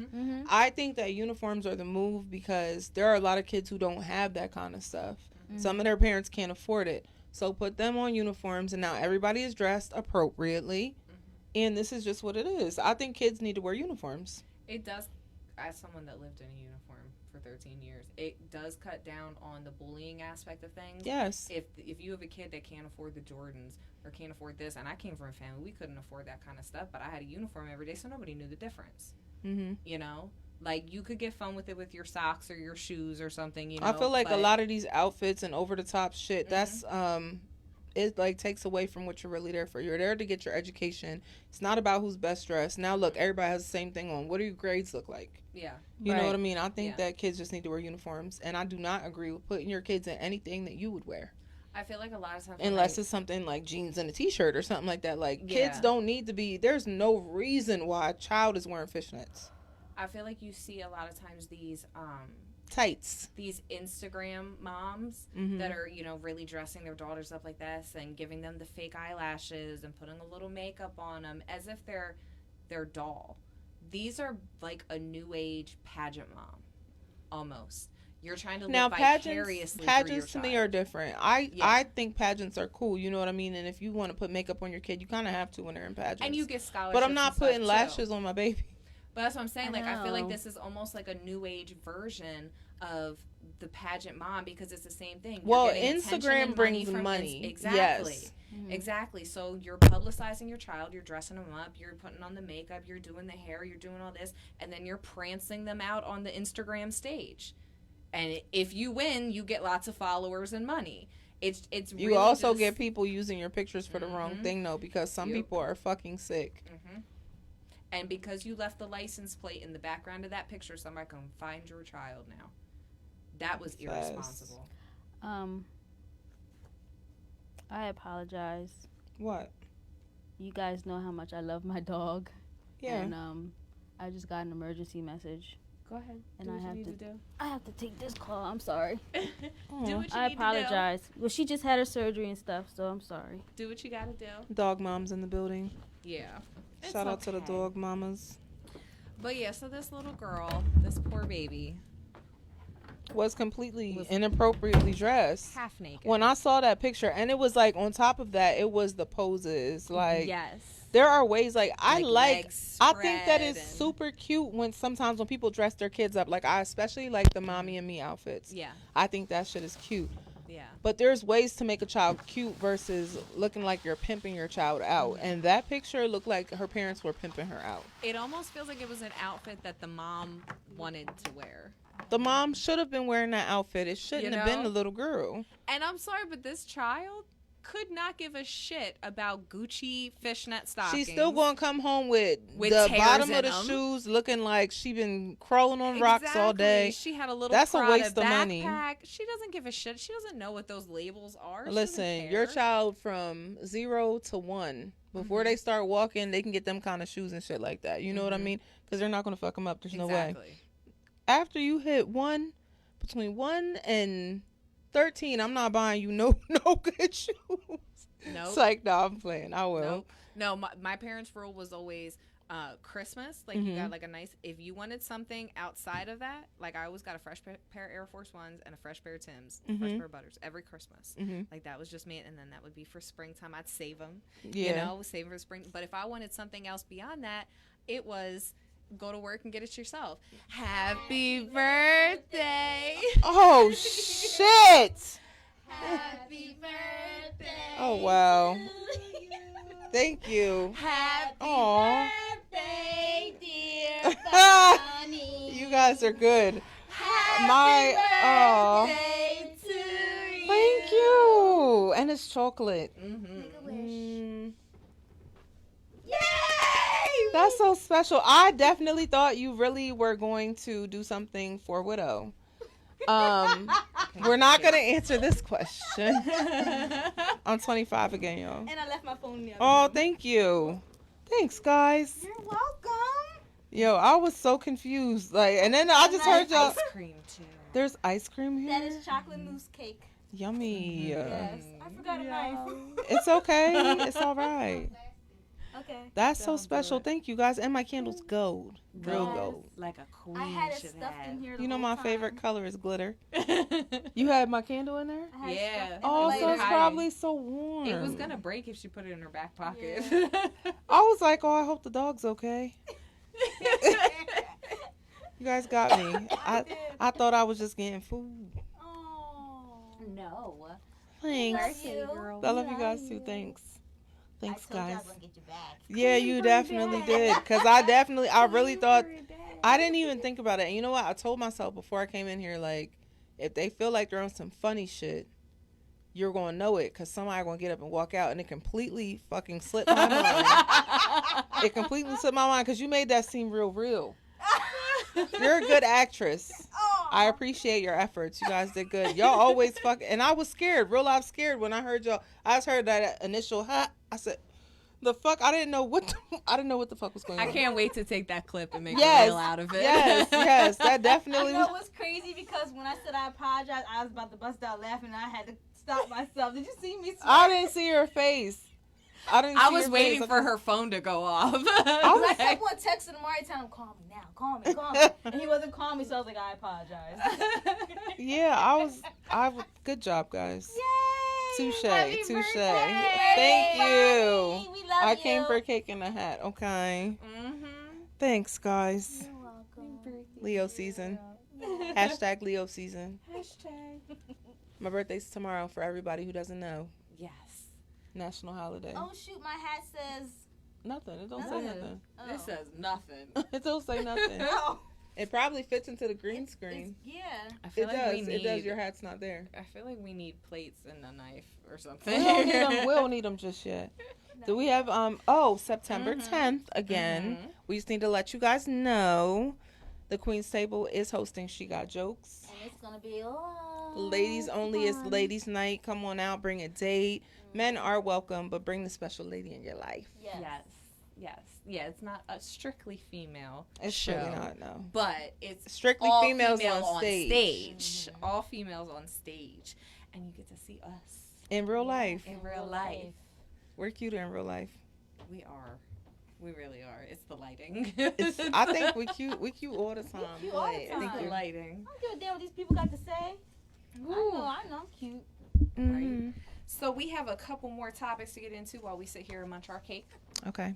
B: I think that uniforms are the move because there are a lot of kids who don't have that kind of stuff. Some of their parents can't afford it. So put them on uniforms, and now everybody is dressed appropriately. And this is just what it is. I think kids need to wear uniforms.
C: It does, as someone that lived in a uniform for 13 years, it does cut down on the bullying aspect of things.
B: Yes.
C: If you have a kid that can't afford the Jordans or can't afford this, and I came from a family, we couldn't afford that kind of stuff, but I had a uniform every day, so nobody knew the difference. You know? Like, you could get fun with it with your socks or your shoes or something, you know?
B: I feel like a lot of these outfits and over-the-top shit, that's, it, like, takes away from what you're really there for. You're there to get your education. It's not about who's best dressed. Now, look, everybody has the same thing on. What do your grades look like?
C: Yeah.
B: You know what I mean? I think that kids just need to wear uniforms, and I do not agree with putting your kids in anything that you would wear.
C: I feel like a lot of times...
B: Unless it's something like jeans and a t-shirt or something like that. Like, kids don't need to be... There's no reason why a child is wearing fishnets.
C: I feel like you see a lot of times these...
B: tights.
C: These Instagram moms that are, you know, really dressing their daughters up like this and giving them the fake eyelashes and putting a little makeup on them as if they're their doll. These are like a new age pageant mom, almost. You're trying to live vicariously
B: pageants
C: through
B: to
C: your
B: me are different. I think pageants are cool. You know what I mean? And if you want to put makeup on your kid, you kind of have to when they're in pageants.
C: And you get scholarships.
B: But I'm not putting lashes on my baby.
C: But that's what I'm saying. Like, I feel like
A: know.
C: this is almost like a new age version of the pageant mom because it's the same thing. You're
B: Well,
C: getting attention
B: Instagram
C: and
B: brings
C: from
B: money.
C: Exactly.
B: Yes.
C: Exactly. So you're publicizing your child, you're dressing them up, you're putting on the makeup, you're doing the hair, you're doing all this, and then you're prancing them out on the Instagram stage. And if you win, you get lots of followers and money. It's
B: You
C: really
B: also
C: just,
B: get people using your pictures for the wrong thing, though, because some
C: Yep.
B: people are fucking sick.
C: And because you left the license plate in the background of that picture, somebody can find your child now. That was irresponsible.
A: I apologize.
B: What?
A: You guys know how much I love my dog.
B: Yeah.
A: And I just got an emergency message.
C: Go ahead.
A: And
C: do
A: I
C: what
A: have
C: you
A: to
C: need to do.
A: I have to take this call. I'm sorry.
C: Do what you
A: I
C: need
A: apologize. Well, she just had her surgery and stuff, so I'm sorry.
C: to do. Do what you gotta do.
B: Dog moms in the building.
C: Yeah. It's
B: Shout out to the
C: okay.
B: dog mamas.
C: But yeah, so this little girl, this poor baby,
B: Was completely inappropriately dressed.
C: half naked.
B: When I saw that picture, and it was like on top of that, it was the poses. Like,
C: yes.
B: there are ways, like, I
C: legs
B: think that is
C: spread and-
B: super cute when sometimes when people dress their kids up. Like, I especially like the mommy and me outfits.
C: Yeah.
B: I think that shit is cute.
C: Yeah.
B: But there's ways to make a child cute versus looking like you're pimping your child out. And that picture looked like her parents were pimping her out.
C: It almost feels like it was an outfit that the mom wanted to wear.
B: The mom should have been wearing that outfit. It shouldn't have been
C: know?
B: the little girl.
C: And I'm sorry, but this child could not give a shit about Gucci fishnet stockings.
B: She's still going to come home with
C: With
B: the
C: tears
B: bottom of
C: in
B: the
C: them.
B: shoes looking like she been crawling on rocks all day.
C: She had a little
B: That's a
C: Prada
B: waste of money.
C: backpack. She doesn't give a shit. She doesn't know what those labels are. She
B: Listen,
C: doesn't
B: your
C: care.
B: child from 0 to 1, before they start walking, they can get them kind of shoes and shit like that. You know what I mean? Because they're not going to fuck them up. There's no way. After you hit between 1 and 13, I'm not buying you no good shoes.
C: Nope.
B: It's like, no, I'm playing. I will.
C: Nope. No, my parents' rule was always Christmas. Like, you got like a nice, if you wanted something outside of that, like I always got a fresh pair of Air Force Ones and a fresh pair of Timbs, fresh pair of Butters every Christmas. Like, that was just me. And then that would be for springtime. I'd save them, you know, save them for spring. But if I wanted something else beyond that, it was go to work and get it yourself. Happy birthday.
B: Oh, shit.
A: Happy birthday.
B: Oh, wow. Thank you.
C: Happy
B: Aw.
A: birthday, dear Bonnie.
B: You guys are good.
A: Happy birthday to you.
B: Thank you. And it's chocolate.
A: Make a wish.
B: Yay! That's so special. I definitely thought you really were going to do something for Widow. We're not going to answer this question. I'm 25 again, y'all.
A: And I left my phone in the other
B: Oh,
A: room.
B: thank you. Thanks, guys.
A: You're welcome.
B: Yo, I was so confused. Like, and then I just heard y'all.
C: Ice cream, too.
B: There's ice cream here?
A: That is chocolate mousse cake.
B: Yummy.
A: Yes. I forgot a knife.
B: It's okay. It's all right.
A: Okay.
B: That's so
C: Sounds
B: special.
C: good.
B: Thank you, guys. And my candle's gold. Real
A: Yes.
B: gold.
C: Like a queen
A: I had it
C: should
A: stuffed
C: have.
A: in here the
B: You know
A: whole
B: my
A: time.
B: favorite color is glitter.
C: It
B: You had my candle in there?
A: I had it
C: Yeah.
A: stuffed in
B: Oh,
A: the
B: so
A: lighter.
B: it's probably so warm.
C: was gonna break if she put it in her back pocket.
B: I was like, oh, I hope the dog's okay. You guys got me. I thought I was just getting food.
A: Oh. No.
B: Thanks.
A: Birthday girl.
B: I love you guys too. Thanks. Thanks,
A: I told you I
B: guys.
A: was gonna get you back.
B: Yeah, you definitely did. Because I really thought, I didn't even think about it. And you know what? I told myself before I came in here, like, if they feel like they're on some funny shit, you're going to know it. Because somebody going to get up and walk out. And it completely fucking slipped my mind. It completely slipped my mind because you made that seem real. You're a good actress. I appreciate your efforts. You guys did good. Y'all always fucking, and I was scared, real life scared when I heard y'all. I just heard that initial ha. I said, "The fuck!" I didn't know what the fuck was going on.
C: I can't wait to take that clip and make
B: Yes,
C: a reel out of it.
B: yes, that definitely
A: I know
B: was.
A: it was crazy because when I said I apologize, I was about to bust out laughing and I had to stop myself. Did you see me?
B: I didn't see her face.
C: I was
B: your
C: waiting
B: face.
C: for her phone to go off.
A: I kept on texting him every time, call me now, call me. And he wasn't calling me, so I was like, I apologize.
B: Yeah, I was. Good job, guys.
A: Yay!
B: Touche,
A: Happy
B: touche.
A: birthday,
B: Thank you.
A: Bonnie. We love
B: I
A: you.
B: came for a cake and a hat. Okay.
C: Mm-hmm.
B: Thanks, guys.
A: You're welcome.
B: Leo season. Hashtag Leo season.
C: Hashtag.
B: My birthday's tomorrow for everybody who doesn't know.
C: Yes.
B: National holiday.
A: Oh shoot, my hat says
B: Nothing. It don't say
A: Nothing.
B: nothing.
A: oh.
C: This says nothing.
B: It don't say nothing.
A: Oh.
B: It probably fits into the green screen.
A: Yeah.
C: I feel
B: It
C: like
B: does.
C: we need.
B: It does. Your hat's not there.
C: I feel like we need plates and a knife or
B: We
C: something.
B: don't need them. We don't need them just yet. Do we have September 10th again?
C: Mhm.
B: We just need to let you guys know the Queen's Table is hosting She Got Jokes.
A: And it's gonna be
B: Ladies only. It's
A: fun.
B: ladies' night. Come on out. Bring a date. Men are welcome, but bring the special lady in your life.
A: Yes.
C: Yes. Yeah, it's not a strictly female
B: It's
C: show,
B: really not, no.
C: but it's
B: Strictly
C: all
B: females
C: female
B: on stage.
A: Mhm.
C: All females on stage, and you get to see us
B: In real life.
C: in real life.
B: We're cuter in real life.
C: We are. We really are. It's the lighting.
B: I think we cute all the time.
A: cute all the
B: but I
A: time.
B: think
C: the
B: you're-
C: lighting.
A: I don't give a damn what these people got to say. I know I'm cute.
B: Mhm.
C: So we have a couple more topics to get into while we sit here and munch our cake.
B: Okay.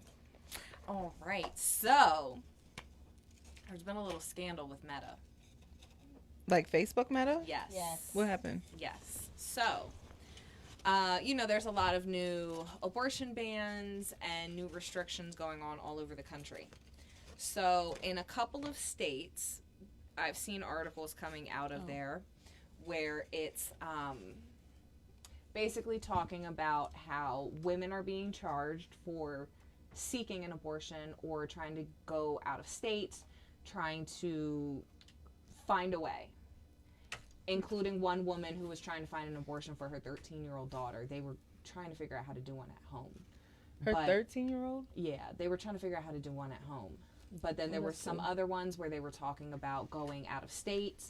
C: All right. So there's been a little scandal with Meta.
B: Like Facebook Meta?
C: Yes.
A: Yes.
B: What happened?
C: Yes. So, there's a lot of new abortion bans and new restrictions going on all over the country. So, in a couple of states, I've seen articles coming out of there where it's basically talking about how women are being charged for seeking an abortion or trying to go out of state, trying to find a way. Including one woman who was trying to find an abortion for her 13-year-old daughter. They were trying to figure out how to do one at home.
B: Her
C: But-
B: 13-year-old?
C: Yeah, they were trying to figure out how to do one at home. But then there were
B: that's
C: some
B: cool.
C: other ones where they were talking about going out of state,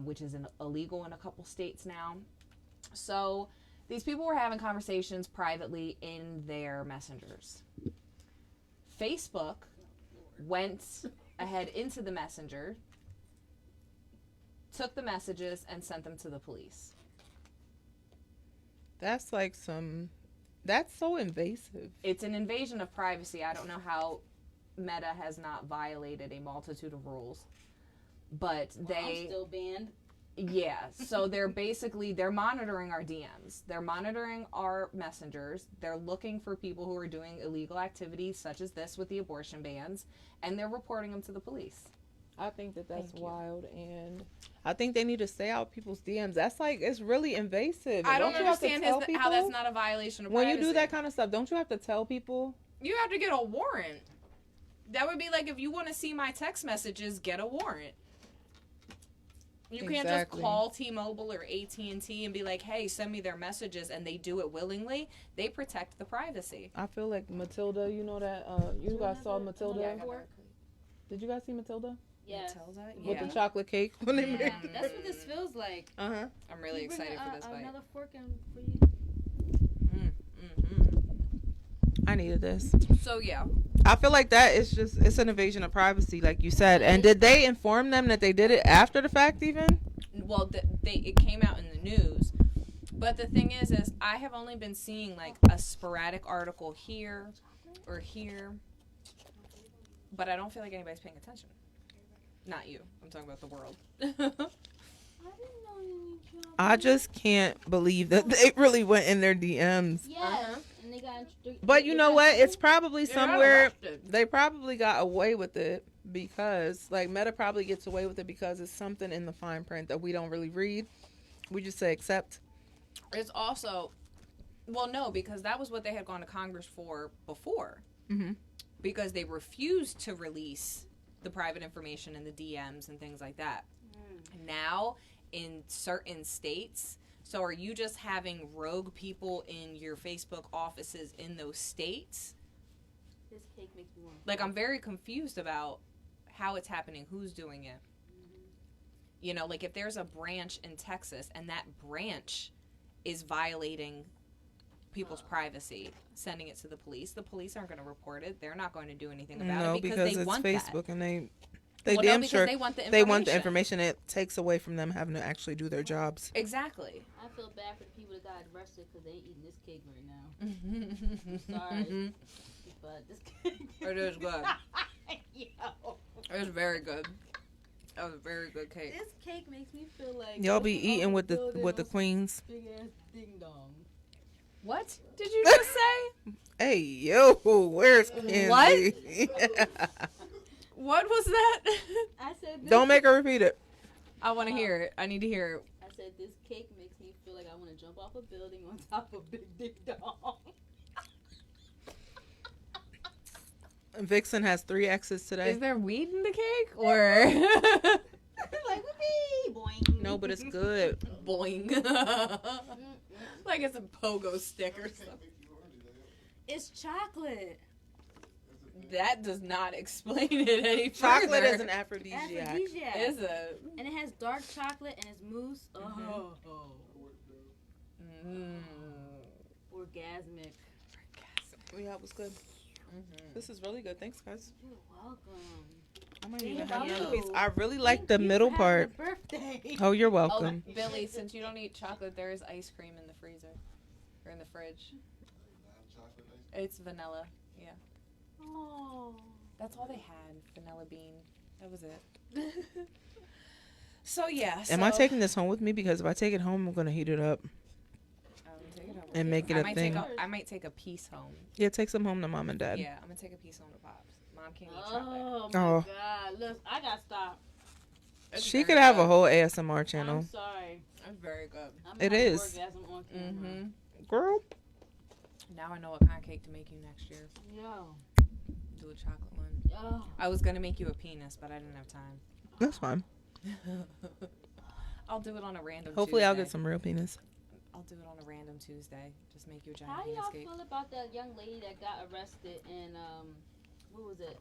C: which is illegal in a couple states now. So these people were having conversations privately in their messengers. Facebook went ahead into the messenger, took the messages, and sent them to the police.
B: That's like that's so invasive.
C: It's an invasion of privacy. I don't know how Meta has not violated a multitude of rules. But
A: I'm
C: they,
A: still banned.
C: yeah, so they're monitoring our DMs. They're monitoring our messengers. They're looking for people who are doing illegal activities such as this with the abortion bans, and they're reporting them to the police.
B: I think that's
C: Thank you.
B: wild, and I think they need to stay out people's DMs. That's like, it's really invasive.
C: I don't
B: you have to
C: understand
B: tell
C: how
B: people?
C: that's not a violation of
B: When
C: privacy.
B: you do that kind of stuff, don't you have to tell people?
C: You have to get a warrant. That would be like if you want to see my text messages, get a warrant. You can't just
B: Exactly.
C: call T-Mobile or AT&T and be like, hey, send me their messages, and they do it willingly. They protect the privacy.
B: I feel like Matilda, you know that, you guys saw Matilda? Did you guys see Matilda?
A: Yeah.
C: Matilda?
B: With
C: Yeah.
B: the chocolate cake when they made
A: Yeah, that's what this feels like.
B: Uh-huh.
C: I'm really
A: Can you bring
C: excited for this bite.
A: Another fork in for you.
B: I needed this.
C: So, yeah.
B: I feel like that is just, it's an invasion of privacy, like you said. And did they inform them that they did it after the fact even?
C: Well, it came out in the news. But the thing is I have only been seeing, like, a sporadic article here or here. But I don't feel like anybody's paying attention. Not you. I'm talking about the world.
A: I didn't know you need chocolate.
B: I just can't believe that they really went in their DMs.
A: Yes.
C: Uh-huh.
A: And they got.
B: But you know what? It's probably
C: They got
B: somewhere
C: arrested.
B: they probably got away with it because, like, Meta probably gets away with it because it's something in the fine print that we don't really read. We just say accept.
C: It's also, well, no, because that was what they had gone to Congress for before.
B: Mm-hmm.
C: Because they refused to release the private information in the DMs and things like that. Now, in certain states, so are you just having rogue people in your Facebook offices in those states?
A: This cake makes me want.
C: Like, I'm very confused about how it's happening, who's doing it. You know, like if there's a branch in Texas and that branch is violating people's privacy, sending it to the police aren't going to report it. They're not going to do anything about
B: No,
C: it because
B: because
C: they
B: it's
C: want
B: Facebook
C: that.
B: and they
C: Well, no,
B: damn
C: because
B: sure
C: they want the
B: they want the
C: information.
B: information. It takes away from them having to actually do their jobs.
C: Exactly.
A: I feel bad for the people that got arrested because they eating this cake right now. Sorry. But this cake.
C: It is good.
A: Yo.
C: It was very good. That was a very good cake.
A: This cake makes me feel like
B: Y'all be eating with the queens.
A: big ass ding dong.
C: What did you just say?
B: Hey yo, where's Kenzie?
C: What was that?
A: I said this
B: Don't make her repeat it.
C: I want to hear it. I need to hear it.
A: I said this cake makes me feel like I want to jump off a building on top of big ding dong.
B: Vixen has 3 X's today.
C: Is there weed in the cake or
A: Like whoopee, boing.
B: No, but it's good.
C: boing? Like it's a pogo stick or something.
A: It's chocolate.
C: That does not explain it any
B: Chocolate
C: further.
B: is an aphrodisiac.
A: Aphrodisiac.
C: Is it?
A: And it has dark chocolate and it's mousse. Oh.
C: Mm.
A: Orgasmic.
B: Yeah, it was good. This is really good. Thanks, guys.
A: You're welcome.
B: I might
A: Thank
B: even have
A: you.
B: another piece. I really like
A: Thank
B: the
A: you
B: middle
A: for
B: part.
A: having a birthday.
B: Oh, you're
C: Oh,
B: welcome.
C: Billy, since you don't eat chocolate, there is ice cream in the freezer or in the fridge. It's vanilla. Yeah,
A: Oh.
C: that's all they had. Vanilla bean. That was it. So yeah.
B: Am I taking this home with me? Because if I take it home, I'm gonna heat it up
C: take it home with
B: and
C: you.
B: make it
C: I
B: a
C: might
B: thing.
C: I might take a piece home.
B: Yeah, take some home to mom and dad.
C: Yeah, I'm gonna take a piece home to Pops. Mom can't eat chocolate.
A: Oh my
B: Oh.
A: God! Look, I got stopped.
C: It's
B: She
C: very
B: could have
C: good.
B: a whole ASMR channel.
A: I'm sorry.
C: It's very good.
A: I'm
B: It
A: having
B: is.
A: Orgasm on camera.
C: Mm-hmm.
B: Girl.
C: Now I know what kind of cake to make you next year.
A: Yo.
C: Do a chocolate one.
A: Yo.
C: I was gonna make you a penis, but I didn't have time.
B: That's fine.
C: I'll do it on a random
B: Hopefully
C: Tuesday.
B: I'll get some real penis.
C: I'll do it on a random Tuesday. Just make you a giant
A: How
C: penis
A: y'all
C: cake.
A: feel about that young lady that got arrested in what was it?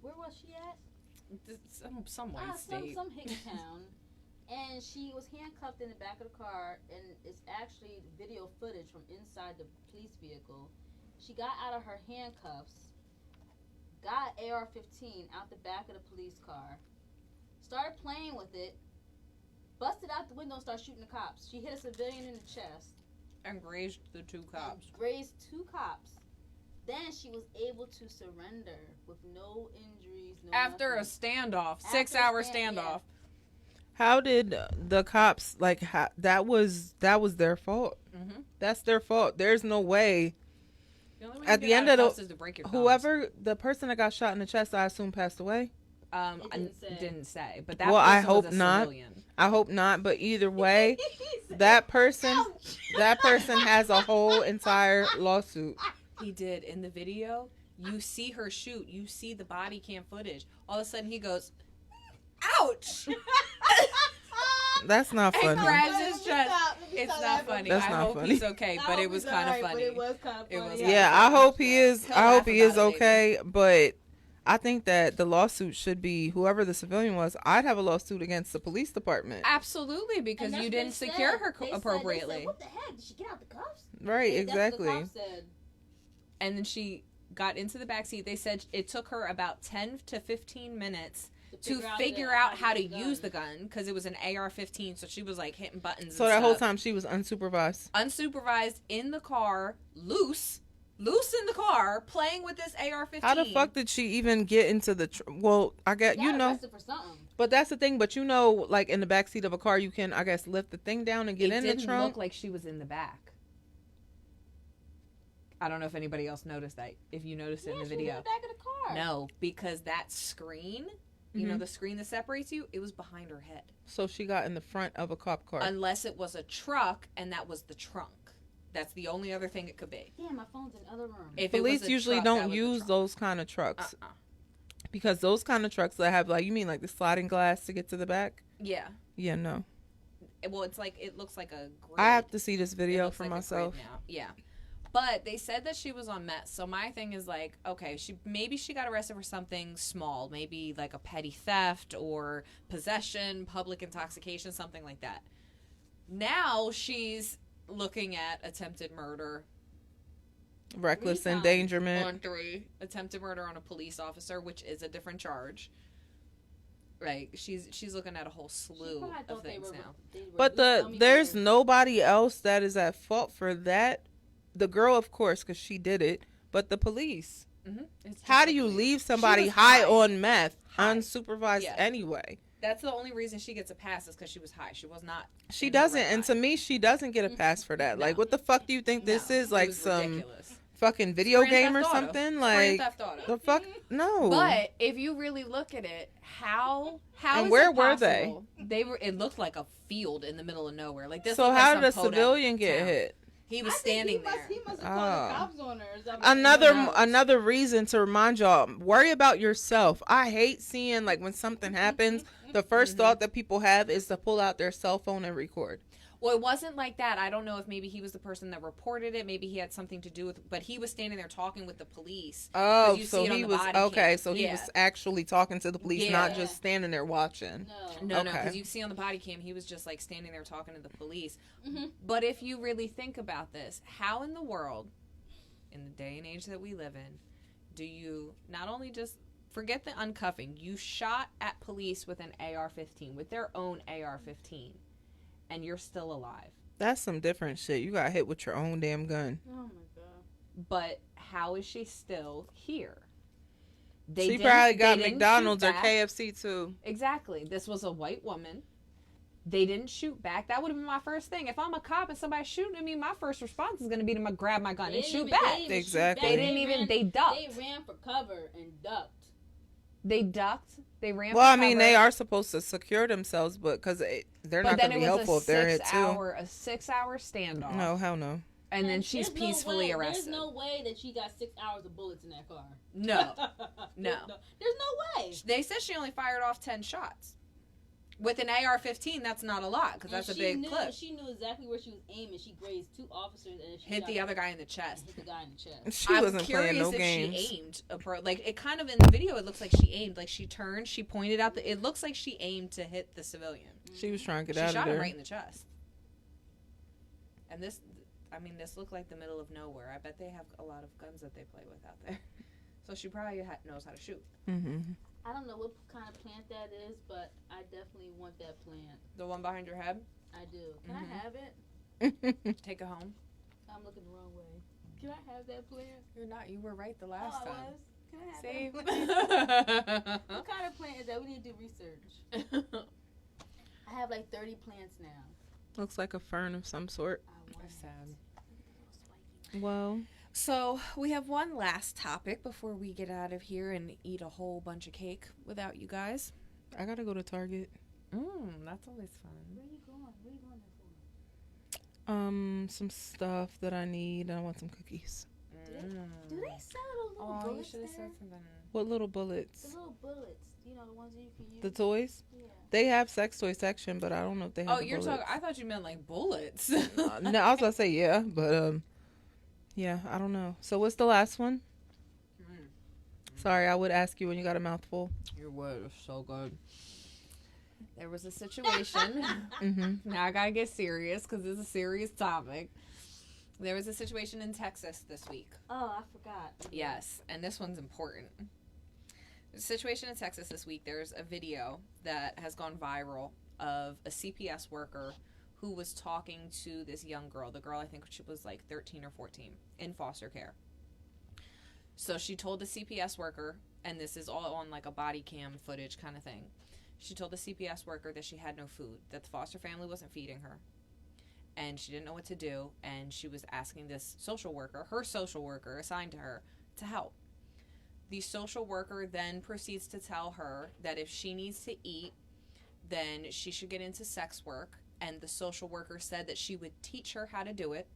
A: Where was she at?
C: Some white state.
A: Some hick town. And she was handcuffed in the back of the car, and it's actually video footage from inside the police vehicle. She got out of her handcuffs, got AR-15 out the back of the police car, started playing with it, busted out the window and started shooting the cops. She hit a civilian in the chest.
C: And grazed the 2 cops.
A: And grazed 2 cops. Then she was able to surrender with no injuries. No
C: After a
A: nothing.
C: standoff,
A: After
C: 6-hour
A: a stand- yeah.
C: standoff.
B: How did the cops that was their fault?
C: Mm-hmm.
B: That's their fault. There's no way.
C: The only way
B: At
C: you
B: the
C: get
B: end
C: out
B: of
C: cuffs is to break your thumbs.
B: Whoever the person that got shot in the chest, I assume passed away.
A: It
C: didn't say, but that
B: Well,
C: person
B: I hope
C: was a
B: not.
C: civilian.
B: I hope not, but either way, that person has a whole entire lawsuit.
C: He did. In the video, you see her shoot. You see the body cam footage. All of a sudden, he goes, "Ouch!"
B: That's not
C: and
B: funny.
C: grabs his chest. It's not funny.
B: That's
C: I
B: not
C: hope
B: funny.
C: he's okay, but it was kind of funny.
A: But it was kind of
C: It
A: funny.
C: was-
B: Yeah, I hope he is.
C: He'll
B: I hope
C: laugh
B: he is
C: about it
B: okay. But I think that the lawsuit should be whoever the civilian was. I'd have a lawsuit against the police department.
C: Absolutely, because
A: And that's
C: you
A: what
C: didn't
A: they
C: secure
A: said.
C: her
A: They said-
C: appropriately.
A: They said, what the heck? Did she get out the cuffs?
B: Right,
A: That's what the
B: exactly.
A: cops said.
C: And then she got into the backseat. They said it took her about 10 to 15 minutes to figure out how to use the gun because it was an AR-15. So she was like hitting buttons.
B: So
C: and
B: that whole
C: stuff.
B: time she was unsupervised.
C: Unsupervised in the car, loose in the car, playing with this AR-15.
B: How the fuck did she even get into the? Well, I guess
A: Got
B: you know.
A: arrested for something.
B: But that's the thing. But you know, like in the backseat of a car, you can, I guess, lift the thing down and get
C: it
B: in
C: didn't
B: the trunk.
C: look like she was in the back. I don't know if anybody else noticed that. If you noticed it in the
A: She was in
C: video,
A: the back of the car.
C: no, because that screen, you know,
B: Mhm.
C: the screen that separates you, it was behind her head.
B: So she got in the front of a cop car.
C: Unless it was a truck and that was the trunk. That's the only other thing it could be.
A: Damn, my phone's in the other room.
C: If it was
B: Police
C: a
B: usually
C: truck, that
B: don't
C: was the
B: use
C: trunk.
B: those kind of trucks
C: Uh-uh.
B: because those kind of trucks that have, like, you mean like the sliding glass to get to the back?
C: Yeah.
B: Yeah, no.
C: Well, it's like it looks like a grid.
B: I have to see this
C: It
B: video
C: looks
B: for
C: like a grid
B: myself.
C: now. Yeah. But they said that she was on meth. So my thing is like, okay, maybe she got arrested for something small, maybe like a petty theft or possession, public intoxication, something like that. Now she's looking at attempted murder
B: Reckless
A: 3 times.
B: endangerment.
C: on 3, attempted murder on a police officer, which is a different charge. Like she's looking at a whole
A: She
C: slew
A: probably
C: of
A: thought they
C: things
A: were-
C: now.
A: they were
B: But
A: loose dummy
B: there's
A: bears.
B: nobody else that is at fault for that. The girl, of course, because she did it. But the police.
C: It's
B: How do you
C: typically-
B: leave
C: She
B: somebody
C: was
B: high on meth,
C: High.
B: unsupervised
C: Yeah.
B: anyway?
C: That's the only reason she gets a pass is because she was high. She was not.
B: She
C: in her
B: doesn't,
C: right
B: and to
C: mind.
B: me, she doesn't get a pass for that.
C: No.
B: Like, what the fuck do you think this
C: No,
B: is?
C: it
B: Like
C: was
B: some
C: ridiculous.
B: fucking video
C: Grand
B: game
C: Theft
B: or
C: Auto.
B: something?
C: Grand
B: Like,
C: Theft Auto.
B: the fuck? No.
C: But if you really look at it, how
B: And
C: is
B: where
C: it
B: were they?
C: possible? They were. It looked like a field in the middle of nowhere. Like this.
B: So
C: looked
B: how
C: like
B: did a
C: some podunk
B: civilian get
C: town.
B: hit?
C: He was
A: I think
C: standing there.
A: He must have called the cops on her or something.
B: Another reason to remind y'all, worry about yourself. I hate seeing like when something happens, the first thought that people have is to pull out their cell phone and record.
C: Well, it wasn't like that. I don't know if maybe he was the person that reported it. Maybe he had something to do with. But he was standing there talking with the police.
B: Oh,
C: you
B: so
C: see it on
B: he
C: the
B: was
C: body
B: okay.
C: cam.
B: So he
C: Yeah.
B: was actually talking to the police, not
C: Yeah.
B: just standing there watching.
C: No,
B: Okay.
C: because you see on the body cam, he was just like standing there talking to the police.
A: Mm-hmm.
C: But if you really think about this, how in the world, in the day and age that we live in, do you not only just forget the uncuffing, you shot at police with an AR-15, with their own AR-15, and you're still alive.
B: That's some different shit. You got hit with your own damn gun.
A: Oh my god.
C: But how is she still here?
B: She
C: didn't-
B: probably
C: they
B: got
C: didn't
B: McDonald's
C: shoot
B: or
C: back.
B: KFC too.
C: Exactly. This was a white woman. They didn't shoot back. That would have been my first thing. If I'm a cop and somebody's shooting at me, my first response is going to be to grab my gun and shoot back.
B: Exactly.
C: They didn't even. They ducked.
A: They ran for cover and ducked.
C: They ducked. They ran.
B: Well, I
C: for
B: mean,
C: cover.
B: they are supposed to secure themselves, but because they're
C: But
B: not
C: then
B: going to
C: it
B: be
C: was
B: helpful if they're hit too.
C: a 6-hour standoff.
B: No, hell no.
C: And then she's
A: There's no
C: peacefully
A: way-
C: arrested.
A: There's no way that she got 6 hours of bullets in that car.
C: No.
A: There's no way.
C: They said she only fired off 10 shots. With an AR-15, that's not a lot because that's a big clip.
A: She knew exactly where she was aiming. She grazed 2 officers and she
C: Hit the
A: shot
C: other guy in the chest.
A: Hit the guy in the chest.
B: She
C: I'm
B: wasn't
C: curious
B: playing no
C: if
B: games.
C: she aimed like it kind of in the video. It looks like she aimed, like she turned, she pointed out. It looks like she aimed to hit the civilian.
B: She was trying to
C: She
B: get out
C: shot
B: of
C: him
B: there.
C: right in the chest. And this looked like the middle of nowhere. I bet they have a lot of guns that they play with out there. So she probably knows how to shoot.
B: Mm-hmm.
A: I don't know what kind of plant that is, but I definitely want that plant.
C: The one behind your head.
A: I do. Can
C: Mhm.
A: I have it?
C: Take it home.
A: I'm looking the wrong way. Can I have that plant?
C: You're not. You were right the last
A: I
C: time.
A: was. Can I have
C: See?
A: that plant? What kind of plant is that? We need to do research. I have like 30 plants now.
B: Looks like a fern of some sort.
A: I want
C: Sad.
A: it.
B: Well,
C: So we have one last topic before we get out of here and eat a whole bunch of cake without you guys.
B: I gotta go to Target.
C: That's always fun.
A: Where you going? Where you going there for?
B: Some stuff that I need. I want some cookies.
A: Do they sell those little
C: Oh, you
A: bullets
C: should have
A: there?
C: said something.
B: What little
A: The
B: bullets?
A: little bullets. You know, the ones that you can use.
B: The toys?
A: Yeah.
B: They have sex toy section, but I don't know if they have.
C: Oh,
B: the
C: you're
B: bullets.
C: talking. I thought you meant like bullets.
B: No, I was gonna say yeah, but yeah, I don't know. So what's the last one? Sorry, I would ask you when you got a mouthful.
C: Your word is so good. There was a situation.
B: Mm-hmm.
C: Now I gotta get serious because it's a serious topic. There was a situation in Texas this week.
A: Oh, I forgot.
C: Yes, and this one's important. There's a situation in Texas this week. There's a video that has gone viral of a CPS worker who was talking to this young girl. The girl, I think she was like 13 or 14, in foster care. So she told the CPS worker, and this is all on like a body cam footage kind of thing. She told the CPS worker that she had no food, that the foster family wasn't feeding her, and she didn't know what to do, and she was asking this social worker, her social worker assigned to her, to help. The social worker then proceeds to tell her that if she needs to eat, then she should get into sex work, and the social worker said that she would teach her how to do it,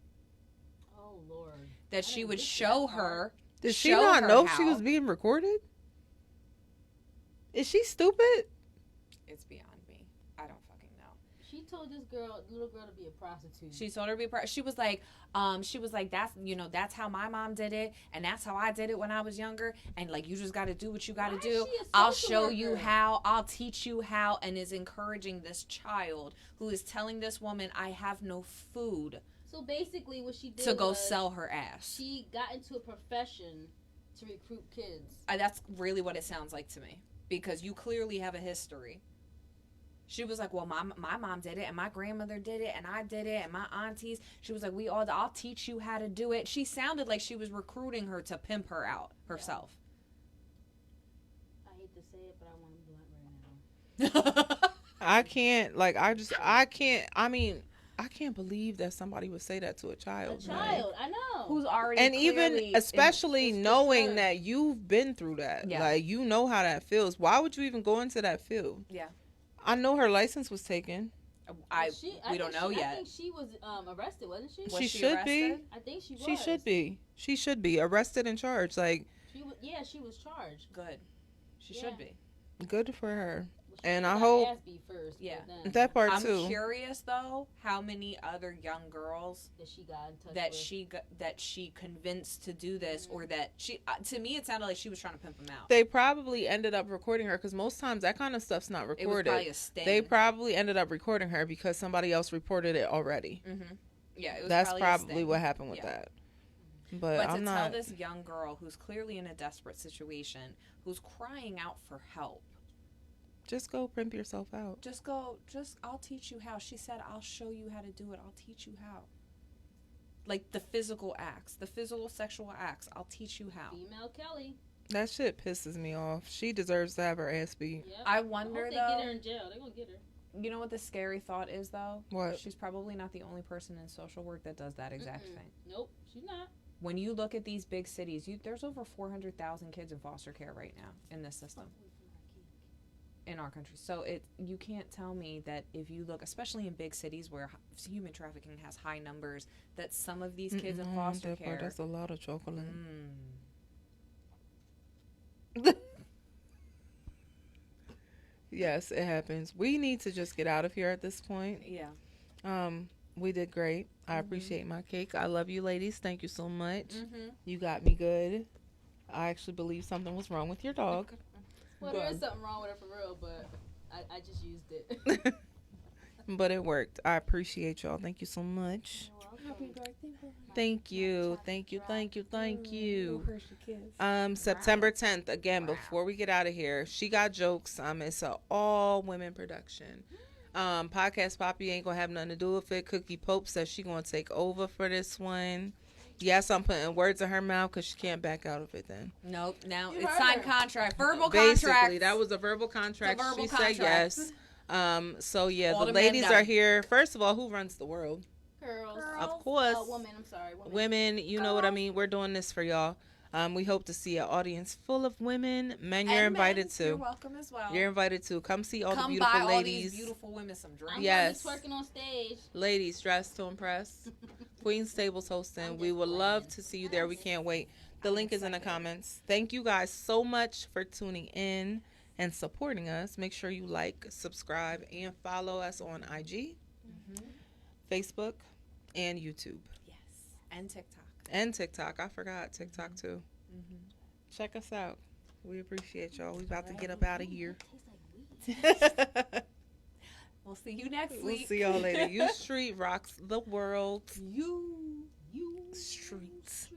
A: Oh, Lord.
C: that
A: I
C: she
A: didn't
C: would
A: get
C: show
A: that part.
C: her.
B: Did she
C: show
B: not
C: her
B: know she
C: how.
B: was being recorded? Is she stupid?
C: It's beyond me. I don't fucking know.
A: She told this little girl to be a prostitute.
C: She told her to be she was like, that's how my mom did it, and that's how I did it when I was younger, and like you just got to do what you got to
A: Why is
C: do.
A: she a
C: I'll
A: social
C: show you
A: worker?
C: how. I'll teach you how, and is encouraging this child who is telling this woman, I have no food,
A: So basically, what she did
C: to go
A: was
C: sell her ass.
A: She got into a profession to recruit kids.
C: That's really what it sounds like to me, because you clearly have a history. She was like, well, my mom did it, and my grandmother did it, and I did it, and my aunties. She was like, I'll teach you how to do it. She sounded like she was recruiting her to pimp her out herself.
A: I hate to say it, but I want a blunt right now.
B: I can't, I can't believe that somebody would say that to a child.
A: A child, I know.
C: Who's already
B: And even,
C: clearly
B: especially
A: it's
B: knowing
A: her.
B: that you've been through that.
C: Yeah.
B: Like, you know how that feels. Why would you even go into that field?
C: Yeah.
B: I know her license was taken.
C: We don't know yet.
A: I think she was arrested, wasn't she?
C: Was
B: She
C: she
B: should be.
C: arrested?
A: I think she was.
B: She should be. She should be arrested and charged. Like,
A: She was charged.
C: Good. She
A: Yeah.
C: should be.
B: good for her.
A: Well, she
B: And
A: got
B: I
A: her
B: hope-
A: ass beat first,
C: Yeah.
A: but then
B: That part
C: I'm
B: too.
C: curious though, how many other young girls
A: that she got in touch
C: that
A: with.
C: she convinced to do this, or that she to me it sounded like she was trying to pimp him out.
B: They probably ended up recording her because most times that kind of stuff's not
C: It was
B: recorded.
C: probably a sting.
B: They probably ended up recording her because somebody else reported it already.
C: Mm-hmm. Yeah, it was
B: That's
C: a
B: probably
C: sting.
B: what happened with
C: Yeah.
B: that. But
C: But
B: I'm
C: to
B: not.
C: tell this young girl who's clearly in a desperate situation, who's crying out for help,
B: Just go pimp yourself out.
C: I'll teach you how. She said, I'll show you how to do it. I'll teach you how. Like the physical acts, the physical sexual acts, I'll teach you how.
A: Female Kelly.
B: That shit pisses me off. She deserves to have her ass beat.
A: Yep.
C: I
A: I
C: wonder
A: hope they
C: though.
A: get her in jail. They're gonna get her.
C: You know what the scary thought is though?
B: What?
C: She's probably not the only person in social work that does that exact
A: Mm-mm.
C: thing.
A: Nope, she's not.
C: When you look at these big cities, there's over 400,000 kids in foster care right now in this system in our country. So you can't tell me that if you look, especially in big cities where human trafficking has high numbers, that some of these kids in foster care.
B: That's a lot of chocolate. Yes, it happens. We need to just get out of here at this point.
C: Yeah.
B: We did great. I appreciate my cake. I love you, ladies. Thank you so much.
C: Mm-hmm.
B: You got me good. I actually believe something was wrong with your dog.
A: Well, there is something wrong with her for real, but I just used it.
B: But it worked. I appreciate y'all. Thank you so much.
C: Happy birthday.
B: Thank you. Thank you. Thank you. Thank you.
C: Hershey Kiss.
B: September 10th, again,
C: Wow.
B: before we get out of here, She Got Jokes. It's a all women production. Podcast Poppy ain't gonna have nothing to do with it. Cookie Pope says she gonna take over for this one. Yes, I'm putting words in her mouth because she can't back out of it then.
C: Nope. Now
A: You
C: it's
A: heard
C: signed
A: her.
C: contract. Verbal
B: Basically,
C: contract.
B: that was a verbal contract.
C: It's a verbal
B: She said
C: contract.
B: yes. So yeah,
C: All
B: the
C: the men
B: ladies
C: done.
B: are here. First of all, who runs the world?
A: Girls.
B: Of course.
A: Women, I'm sorry.
B: Women, you know what I mean. We're doing this for y'all. We hope to see an audience full of women. Men, you're
C: And
B: invited
C: men,
B: to.
C: You're welcome as well.
B: You're invited to. Come see all
C: Come
B: the beautiful
C: buy
B: ladies.
C: all these beautiful women some drinks.
A: I'm
B: Yes.
A: gonna be twerking on stage.
B: Ladies dressed to impress. Queen's Table's hosting.
A: I'm
B: We
A: just
B: would love
A: playing.
B: to see you there. We can't wait. The link is in the comments. Thank you guys so much for tuning in and supporting us. Make sure you like, subscribe, and follow us on IG, Facebook, and YouTube.
C: Yes. And TikTok.
B: And TikTok. I forgot TikTok too. Check us out. We appreciate y'all. We about to get up out of here.
C: We'll see you next
B: We'll
C: week.
B: see y'all later. You Street rocks the world.
C: You
B: Streets.